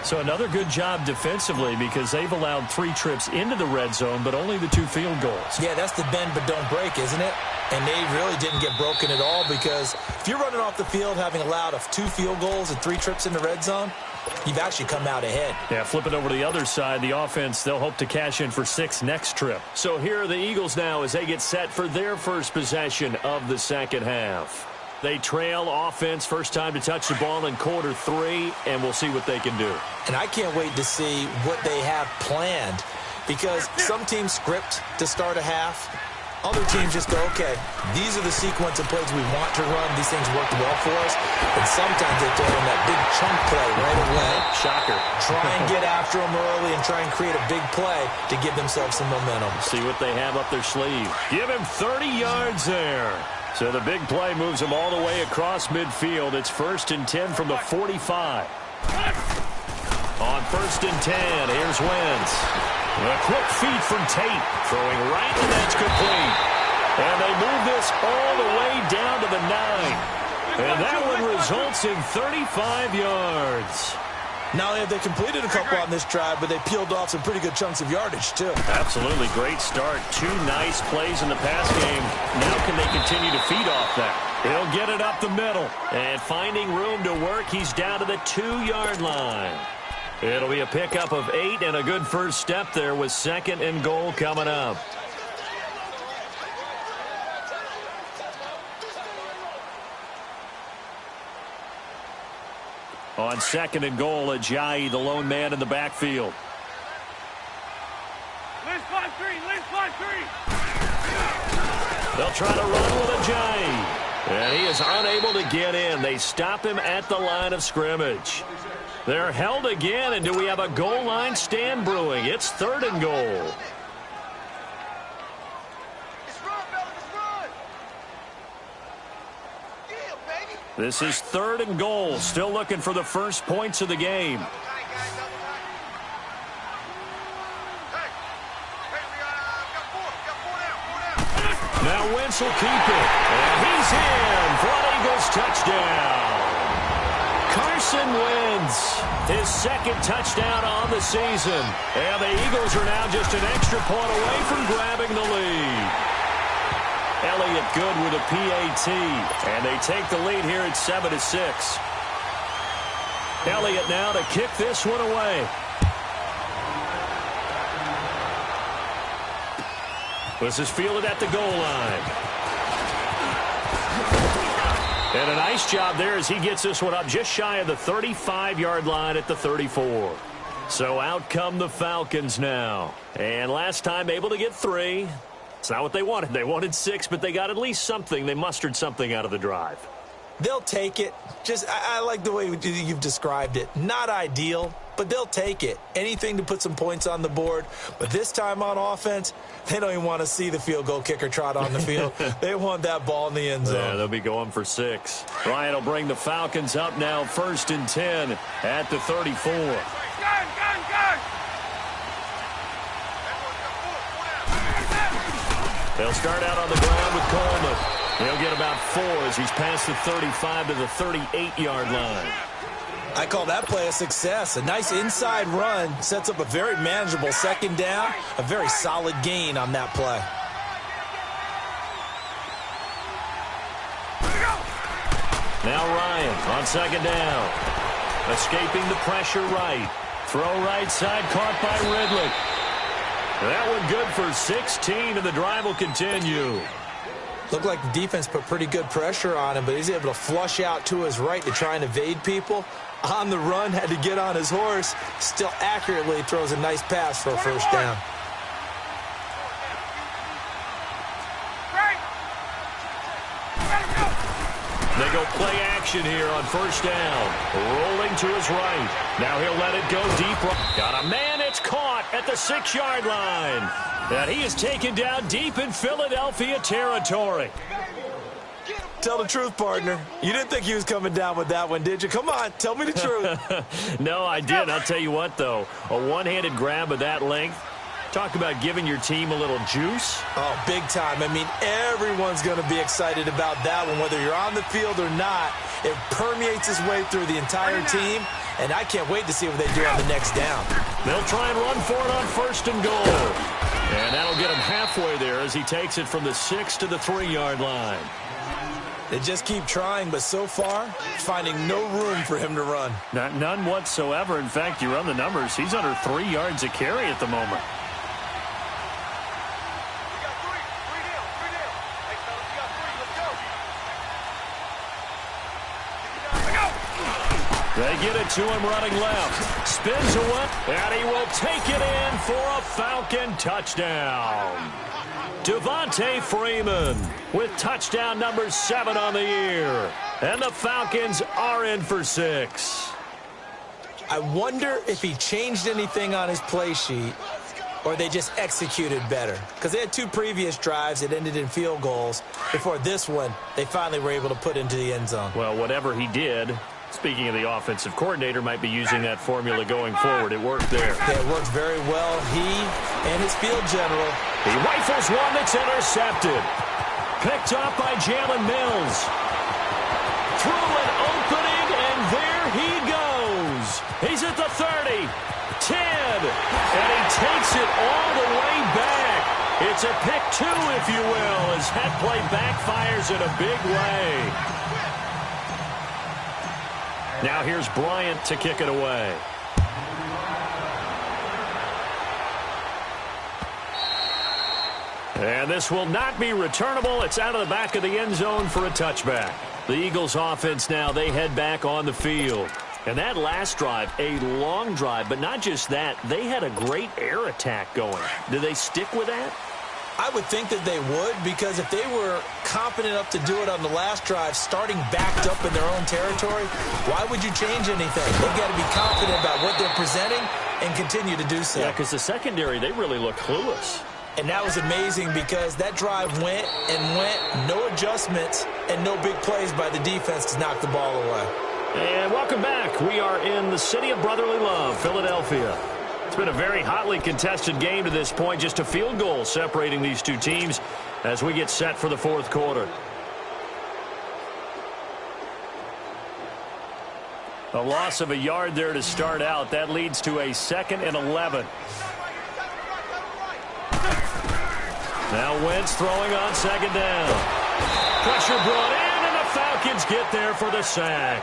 S2: So another good job defensively because they've allowed 3 trips into the red zone, but only the 2 field goals.
S4: Yeah, that's the bend but don't break, isn't it? And they really didn't get broken at all because if you're running off the field having allowed 2 field goals and 3 trips in the red zone, you've actually come out ahead.
S2: Yeah, flip it over to the other side. The offense, they'll hope to cash in for 6 next trip. So here are the Eagles now as they get set for their first possession of the second half. They trail offense, first time to touch the ball in quarter 3, and we'll see what they can do.
S4: And I can't wait to see what they have planned because some teams script to start a half. Other teams just go, okay, these are the sequence of plays we want to run. These things worked well for us. And sometimes they throw in that big chunk play right away.
S2: Shocker.
S4: Try and get after them early and try and create a big play to give themselves some momentum.
S2: See what they have up their sleeve. Give him 30 yards there. So the big play moves him all the way across midfield. It's 1st and 10 from the 45. On 1st and 10, here's Wentz. A quick feed from Tate, throwing right, and that's complete. And they move this all the way down to the 9. And that one results in 35 yards.
S4: Not only have they completed a couple on this drive, but they peeled off some pretty good chunks of yardage, too.
S2: Absolutely. Great start. 2 nice plays in the pass game. Now can they continue to feed off that? He'll get it up the middle. And finding room to work, he's down to the 2-yard line. It'll be a pickup of 8 and a good first step there with 2nd and goal coming up. On 2nd and goal, Ajayi, the lone man in the backfield.
S3: List 5-3.
S2: They'll try to run with Ajayi. And he is unable to get in. They stop him at the line of scrimmage. They're held again, and do we have a goal line stand brewing? It's 3rd and goal. This is 3rd and goal. Still looking for the first points of the game. Now Wentz will keep it. And he's in for an Eagles touchdown. Carson Wentz, his 2nd touchdown on the season. And the Eagles are now just an extra point away from grabbing the lead. Elliott good with a PAT. And they take the lead here at 7-6. Elliott now to kick this one away. This is fielded at the goal line. And a nice job there as he gets this one up just shy of the 35-yard line at the 34. So out come the Falcons now. And last time able to get 3. It's not what they wanted. They wanted 6, but they got at least something. They mustered something out of the drive.
S4: They'll take it. I like the way you've described it. Not ideal, but they'll take it. Anything to put some points on the board. But this time on offense, they don't even want to see the field goal kicker trot on the field. They want that ball in the end zone.
S2: Yeah, they'll be going for 6. Ryan will bring the Falcons up now 1st and 10 at the 34. They'll start out on the ground with Coleman. He'll get about 4 as he's past the 35 to the 38-yard line.
S4: I call that play a success. A nice inside run sets up a very manageable 2nd down. A very solid gain on that play.
S2: Now Ryan on 2nd down. Escaping the pressure right. Throw right side caught by Ridley. That one good for 16, and the drive will continue.
S4: Looked like the defense put pretty good pressure on him, but he's able to flush out to his right to try and evade people. On the run, had to get on his horse. Still accurately throws a nice pass for a 1st down.
S2: They go play action here on 1st down. Rolling to his right. Now he'll let it go deep. Got a man. It's caught at the 6-yard line. And he is taken down deep in Philadelphia territory.
S4: Tell the truth, partner. You didn't think he was coming down with that one, did you? Come on, tell me the truth.
S2: No, I did. I'll tell you what, though. A one-handed grab of that length. Talk about giving your team a little juice.
S4: Oh, big time. I mean, everyone's going to be excited about that one, whether you're on the field or not. It permeates its way through the entire team, and I can't wait to see what they do on the next down.
S2: They'll try and run for it on 1st and goal. And that'll get him halfway there as he takes it from the 6 to the 3-yard line.
S4: They just keep trying, but so far, finding no room for him to run.
S2: None whatsoever. In fact, you run the numbers. He's under 3 yards a carry at the moment. They get it to him running left. Spins away, and he will take it in for a Falcon touchdown. Devontae Freeman with touchdown number 7 on the year. And the Falcons are in for 6.
S4: I wonder if he changed anything on his play sheet or they just executed better. Because they had 2 previous drives that ended in field goals. Before this one, they finally were able to put into the end zone.
S2: Well, whatever he did, speaking of the offensive coordinator, might be using that formula going forward. It worked there.
S4: Yeah, it worked very well. He and his field general.
S2: He rifles one that's intercepted. Picked up by Jalen Mills. Through an opening, and there he goes. He's at the 30, 10, and he takes it all the way back. It's a pick 2, if you will, as that play backfires in a big way. Now here's Bryant to kick it away. And this will not be returnable. It's out of the back of the end zone for a touchback. The Eagles offense now, they head back on the field. And that last drive, a long drive, but not just that, they had a great air attack going. Do they stick with that?
S4: I would think that they would, because if they were confident enough to do it on the last drive, starting backed up in their own territory, why would you change anything? They've got to be confident about what they're presenting and continue to do so.
S2: Yeah, because the secondary, they really look clueless.
S4: And that was amazing because that drive went and went, no adjustments and no big plays by the defense to knock the ball away.
S2: And welcome back. We are in the city of brotherly love, Philadelphia. It's been a very hotly contested game to this point. Just a field goal separating these two teams as we get set for the fourth quarter. A loss of a yard there to start out. That leads to a 2nd and 11. Now Wentz throwing on 2nd down. Pressure brought in, and the Falcons get there for the sack.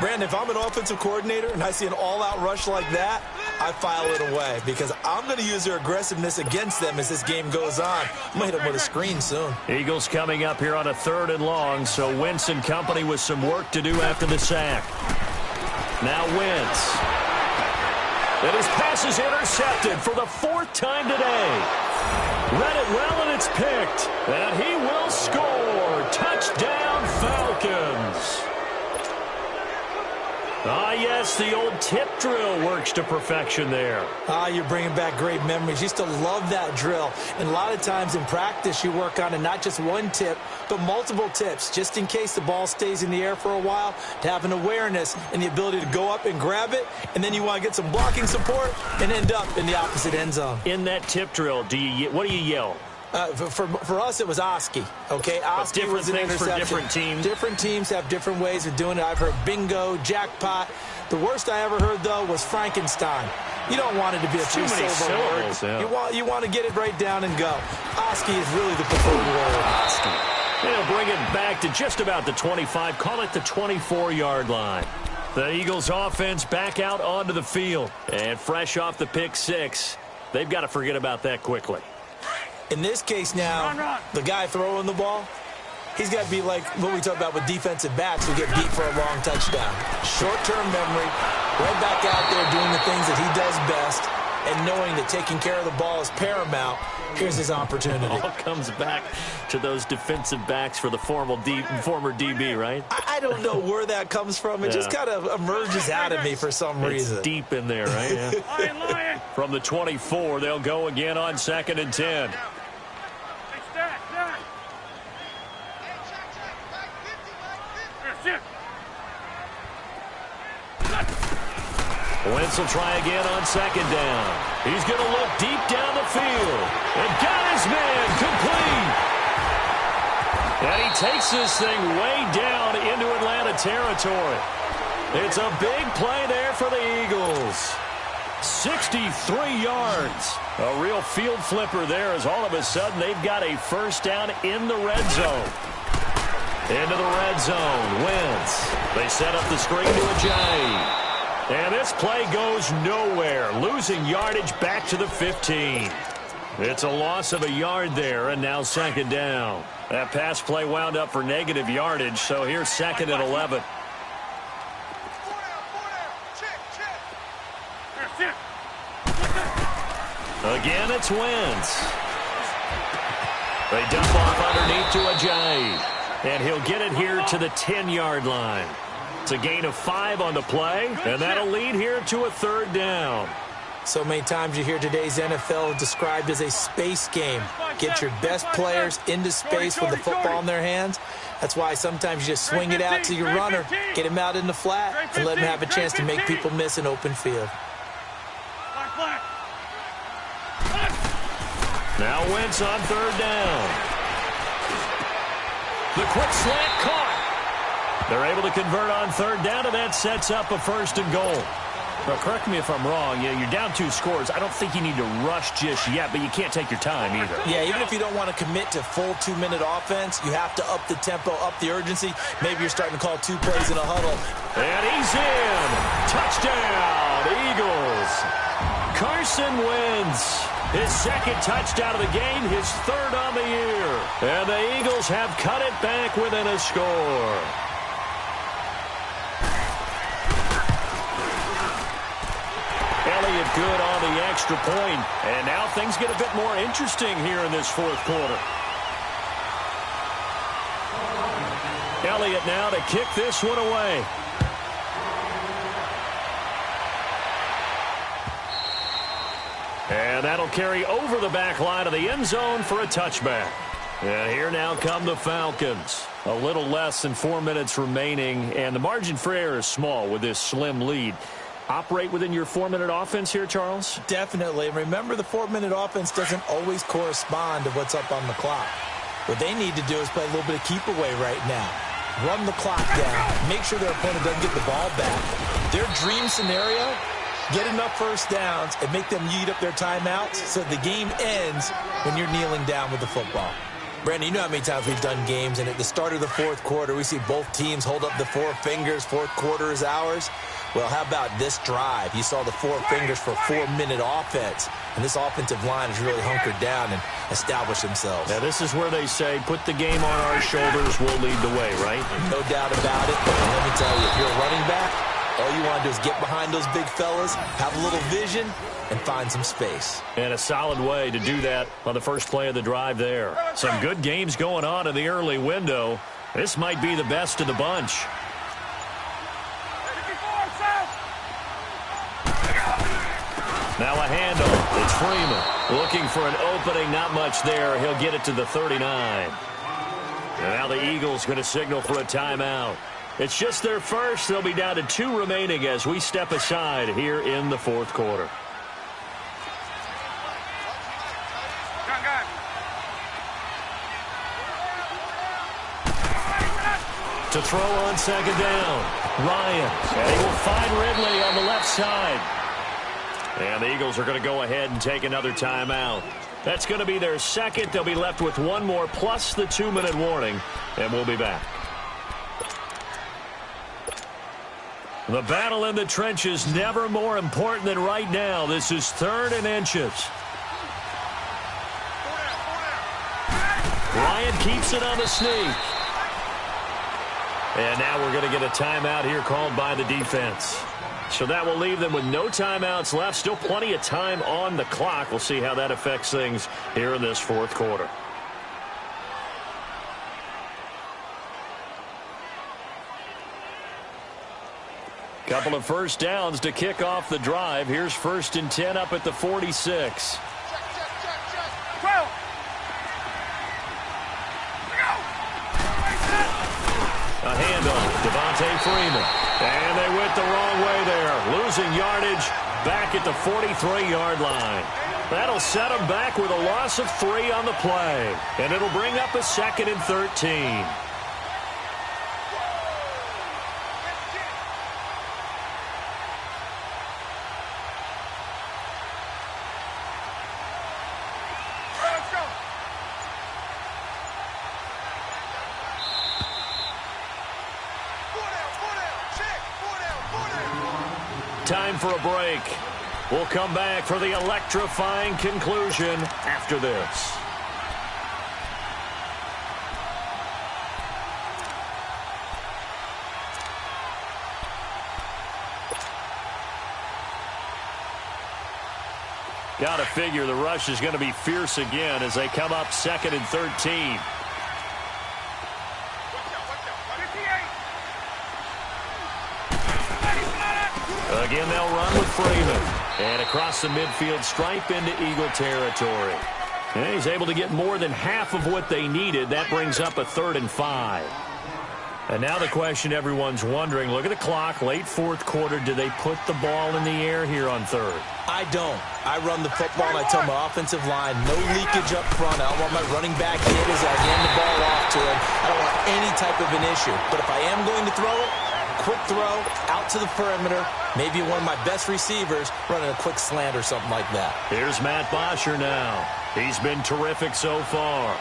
S4: Brandon, if I'm an offensive coordinator and I see an all-out rush like that, I file it away because I'm going to use their aggressiveness against them as this game goes on. I'm going to hit them with a screen soon.
S2: Eagles coming up here on a 3rd and long, so Wentz and company with some work to do after the sack. Now Wentz. And his pass is intercepted for the 4th time today. Read it well, and it's picked. And he will score. Touchdown, Falcons. Ah, yes, the old tip drill works to perfection there.
S4: Ah, you're bringing back great memories. Used to love that drill. And a lot of times in practice, you work on it, not just one tip, but multiple tips, just in case the ball stays in the air for a while, to have an awareness and the ability to go up and grab it, and then you want to get some blocking support and end up in the opposite end zone.
S2: In that tip drill, what do you yell?
S4: For us, it was Oski. Okay, Oski was an interception.
S2: For different teams.
S4: Different teams have different ways of doing it. I've heard bingo, jackpot. The worst I ever heard, though, was Frankenstein. You don't want it to be a 3-syllable word. Yeah. You want to get it right down and go. Oski is really the preferred word.
S2: Oski. They'll bring it back to just about the 25. Call it the 24-yard line. The Eagles offense back out onto the field. And fresh off the pick 6, they've got to forget about that quickly.
S4: In this case now, the guy throwing the ball, he's got to be like what we talk about with defensive backs who get beat for a long touchdown. Short-term memory, right back out there doing the things that he does best, and knowing that taking care of the ball is paramount. Here's his opportunity.
S2: All comes back to those defensive backs for the former DB, right?
S4: I don't know where that comes from. It just kind of emerges out of me for some reason.
S2: It's deep in there, right? Yeah. From the 24, they'll go again on 2nd and 10. Wentz will try again on 2nd down. He's going to look deep down the field. And got his man complete. And he takes this thing way down into Atlanta territory. It's a big play there for the Eagles. 63 yards. A real field flipper there as all of a sudden they've got a first down in the red zone. Into the red zone. Wentz. They set up the screen to Ajayi. And this play goes nowhere. Losing yardage back to the 15. It's a loss of a yard there, and now 2nd down. That pass play wound up for negative yardage, so here's 2nd and 11. Again, it's Wentz. They dump off underneath to Ajayi. And he'll get it here to the 10-yard line. It's a gain of 5 on the play, and that'll lead here to a 3rd down.
S4: So many times you hear today's NFL described as a space game. Get your best players into space with the football in their hands. That's why sometimes you just swing it out to your runner, get him out in the flat, and let him have a chance to make people miss an open field.
S2: Now Wentz on 3rd down. The quick slant caught. They're able to convert on 3rd down, and that sets up a 1st and goal. Now, correct me if I'm wrong. You're down 2 scores. I don't think you need to rush just yet, but you can't take your time either.
S4: Yeah, even if you don't want to commit to full 2-minute offense, you have to up the tempo, up the urgency. Maybe you're starting to call 2 plays in a huddle.
S2: And he's in. Touchdown, Eagles. Carson Wentz. His 2nd touchdown of the game, his 3rd on the year. And the Eagles have cut it back within a score. Elliott good on the extra point. And now things get a bit more interesting here in this 4th quarter. Elliott now to kick this one away. And that'll carry over the back line of the end zone for a touchback. And here now come the Falcons. A little less than 4 minutes remaining, and the margin for error is small with this slim lead. Operate within your 4-minute offense here, Charles?
S4: Definitely. Remember, the 4-minute offense doesn't always correspond to what's up on the clock. What they need to do is play a little bit of keep away right now. Run the clock down. Make sure their opponent doesn't get the ball back. Their dream scenario, get enough first downs and make them eat up their timeouts so the game ends when you're kneeling down with the football. Brandon, you know how many times we've done games, and at the start of the fourth quarter, we see both teams hold up the four fingers, fourth quarter is ours. Well, how about this drive? You saw the four fingers for 4-minute offense, and this offensive line has really hunkered down and established themselves.
S2: Now, this is where they say, put the game on our shoulders, we'll lead the way, right?
S4: No doubt about it. And let me tell you, if you're a running back, all you want to do is get behind those big fellas, have a little vision, and find some space.
S2: And a solid way to do that on the first play of the drive there. Some good games going on in the early window. This might be the best of the bunch. Now a handoff. It's Freeman looking for an opening. Not much there. He'll get it to the 39. And now the Eagles going to signal for a timeout. It's just their first. They'll be down to 2 remaining as we step aside here in the fourth quarter. To throw on second down, Ryan. And he will find Ridley on the left side. And the Eagles are going to go ahead and take another timeout. That's going to be their second. They'll be left with one more plus the 2-minute warning, and we'll be back. The battle in the trenches never more important than right now. This is 3rd and inches. Ryan keeps it on the sneak. And now we're going to get a timeout here called by the defense. So that will leave them with no timeouts left. Still plenty of time on the clock. We'll see how that affects things here in this fourth quarter. Couple of first downs to kick off the drive. Here's 1st and 10 up at the 46. A handoff, Devontae Freeman. And they went the wrong way there. Losing yardage back at the 43-yard line. That'll set them back with a loss of 3 on the play. And it'll bring up a 2nd and 13. Time for a break. We'll come back for the electrifying conclusion after this. Got to figure the rush is going to be fierce again as they come up 2nd and 13. Again, they'll run with Freeman. And across the midfield stripe into Eagle territory. And he's able to get more than half of what they needed. That brings up a 3rd and 5. And now the question everyone's wondering, look at the clock, late fourth quarter. Do they put the ball in the air here on 3rd?
S4: I don't. I run the football, and I tell my offensive line, no leakage up front. I don't want my running back hit as I hand the ball off to him. I don't want any type of an issue. But if I am going to throw it, quick throw, out to the perimeter, maybe one of my best receivers running a quick slant or something like that.
S2: Here's Matt Bosher now. He's been terrific so far.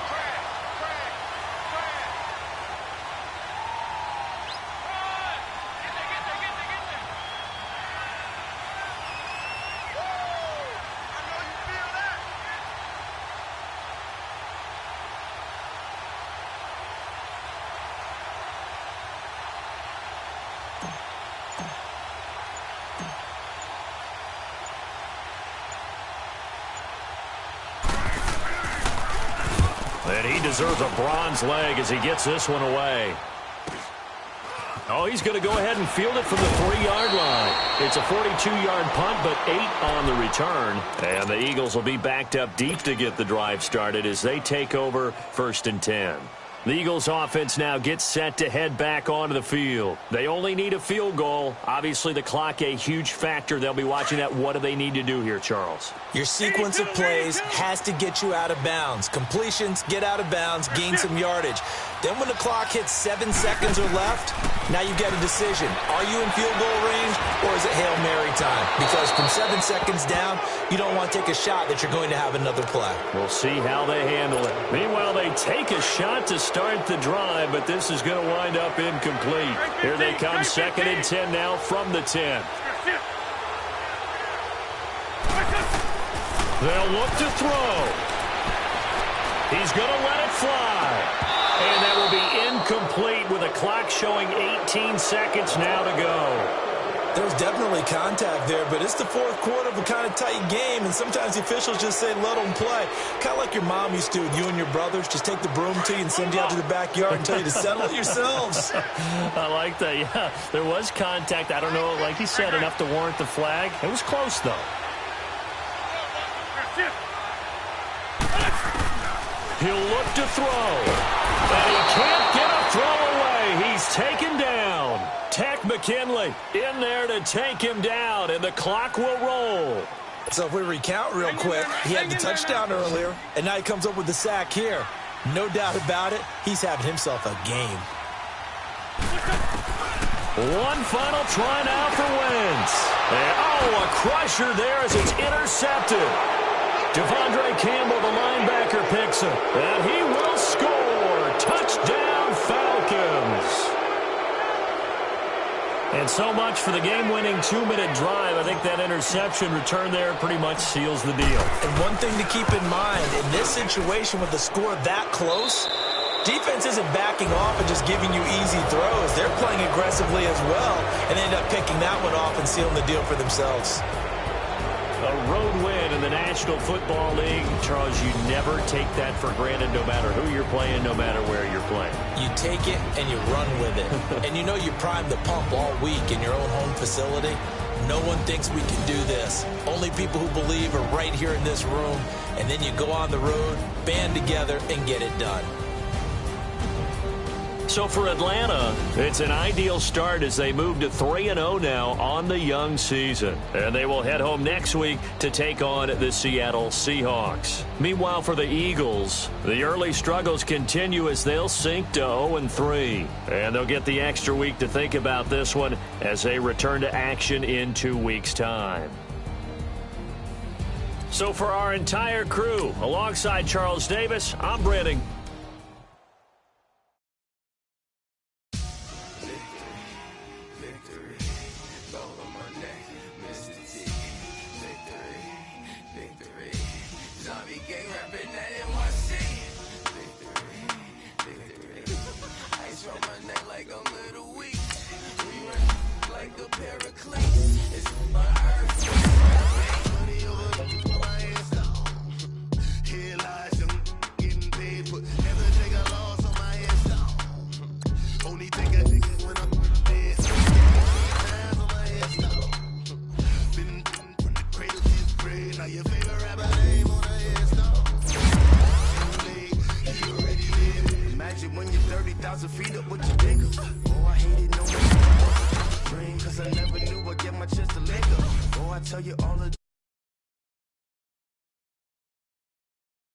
S2: And he deserves a bronze leg as he gets this one away. Oh, he's going to go ahead and field it from the 3-yard line. It's a 42-yard punt, but 8 on the return. And the Eagles will be backed up deep to get the drive started as they take over 1st and 10. The Eagles offense now gets set to head back onto the field. They only need a field goal. Obviously, the clock a huge factor. They'll be watching that. What do they need to do here, Charles?
S4: Your sequence of plays has to get you out of bounds. Completions, get out of bounds, gain some yardage. Then when the clock hits 7 seconds or left, now you get a decision. Are you in field goal range or is it Hail Mary time? Because from 7 seconds down, you don't want to take a shot that you're going to have another play.
S2: We'll see how they handle it. Meanwhile, they take a shot to start the drive, but this is going to wind up incomplete. Here they come, 2nd and 10 now from the 10. They'll look to throw. He's going to let it fly. And that will be incomplete with a clock showing 18 seconds now to go.
S4: There's definitely contact there, but it's the 4th quarter of a kind of tight game, and sometimes the officials just say, let them play. Kind of like your mom used to with you and your brothers. Just take the broom to you and send you out to the backyard and tell you to settle it yourselves.
S2: I like that, yeah. There was contact. I don't know, like he said, enough to warrant the flag. It was close, though. He'll look to throw. And he can't get a throw away. He's taken down. Tech McKinley in there to take him down, and the clock will roll.
S4: So if we recount real quick, he had the touchdown earlier, and now he comes up with the sack here. No doubt about it, he's having himself a game.
S2: One final try now for Wentz. And, a crusher there as it's intercepted. Devondre Campbell, the linebacker, picks him. And he will score. Touchdown, Falcons. And so much for the game-winning 2-minute drive. I think that interception return there pretty much seals the deal.
S4: And one thing to keep in mind, in this situation with the score that close, defense isn't backing off and just giving you easy throws. They're playing aggressively as well and end up picking that one off and sealing the deal for themselves.
S2: A road win in the National Football League. Charles, you never take that for granted no matter who you're playing, no matter where you're playing.
S4: You take it and you run with it. And you know you primed the pump all week in your own home facility. No one thinks we can do this. Only people who believe are right here in this room. And then you go on the road, band together, and get it done.
S2: So for Atlanta, it's an ideal start as they move to 3-0 now on the young season. And they will head home next week to take on the Seattle Seahawks. Meanwhile, for the Eagles, the early struggles continue as they'll sink to 0-3. And they'll get the extra week to think about this one as they return to action in 2 weeks' time. So for our entire crew, alongside Charles Davis, I'm Brandon.
S1: Feet up with your dick up. Oh, I hate it no more. Cause I never knew I'd get my chest to lick up. Oh, I tell you all the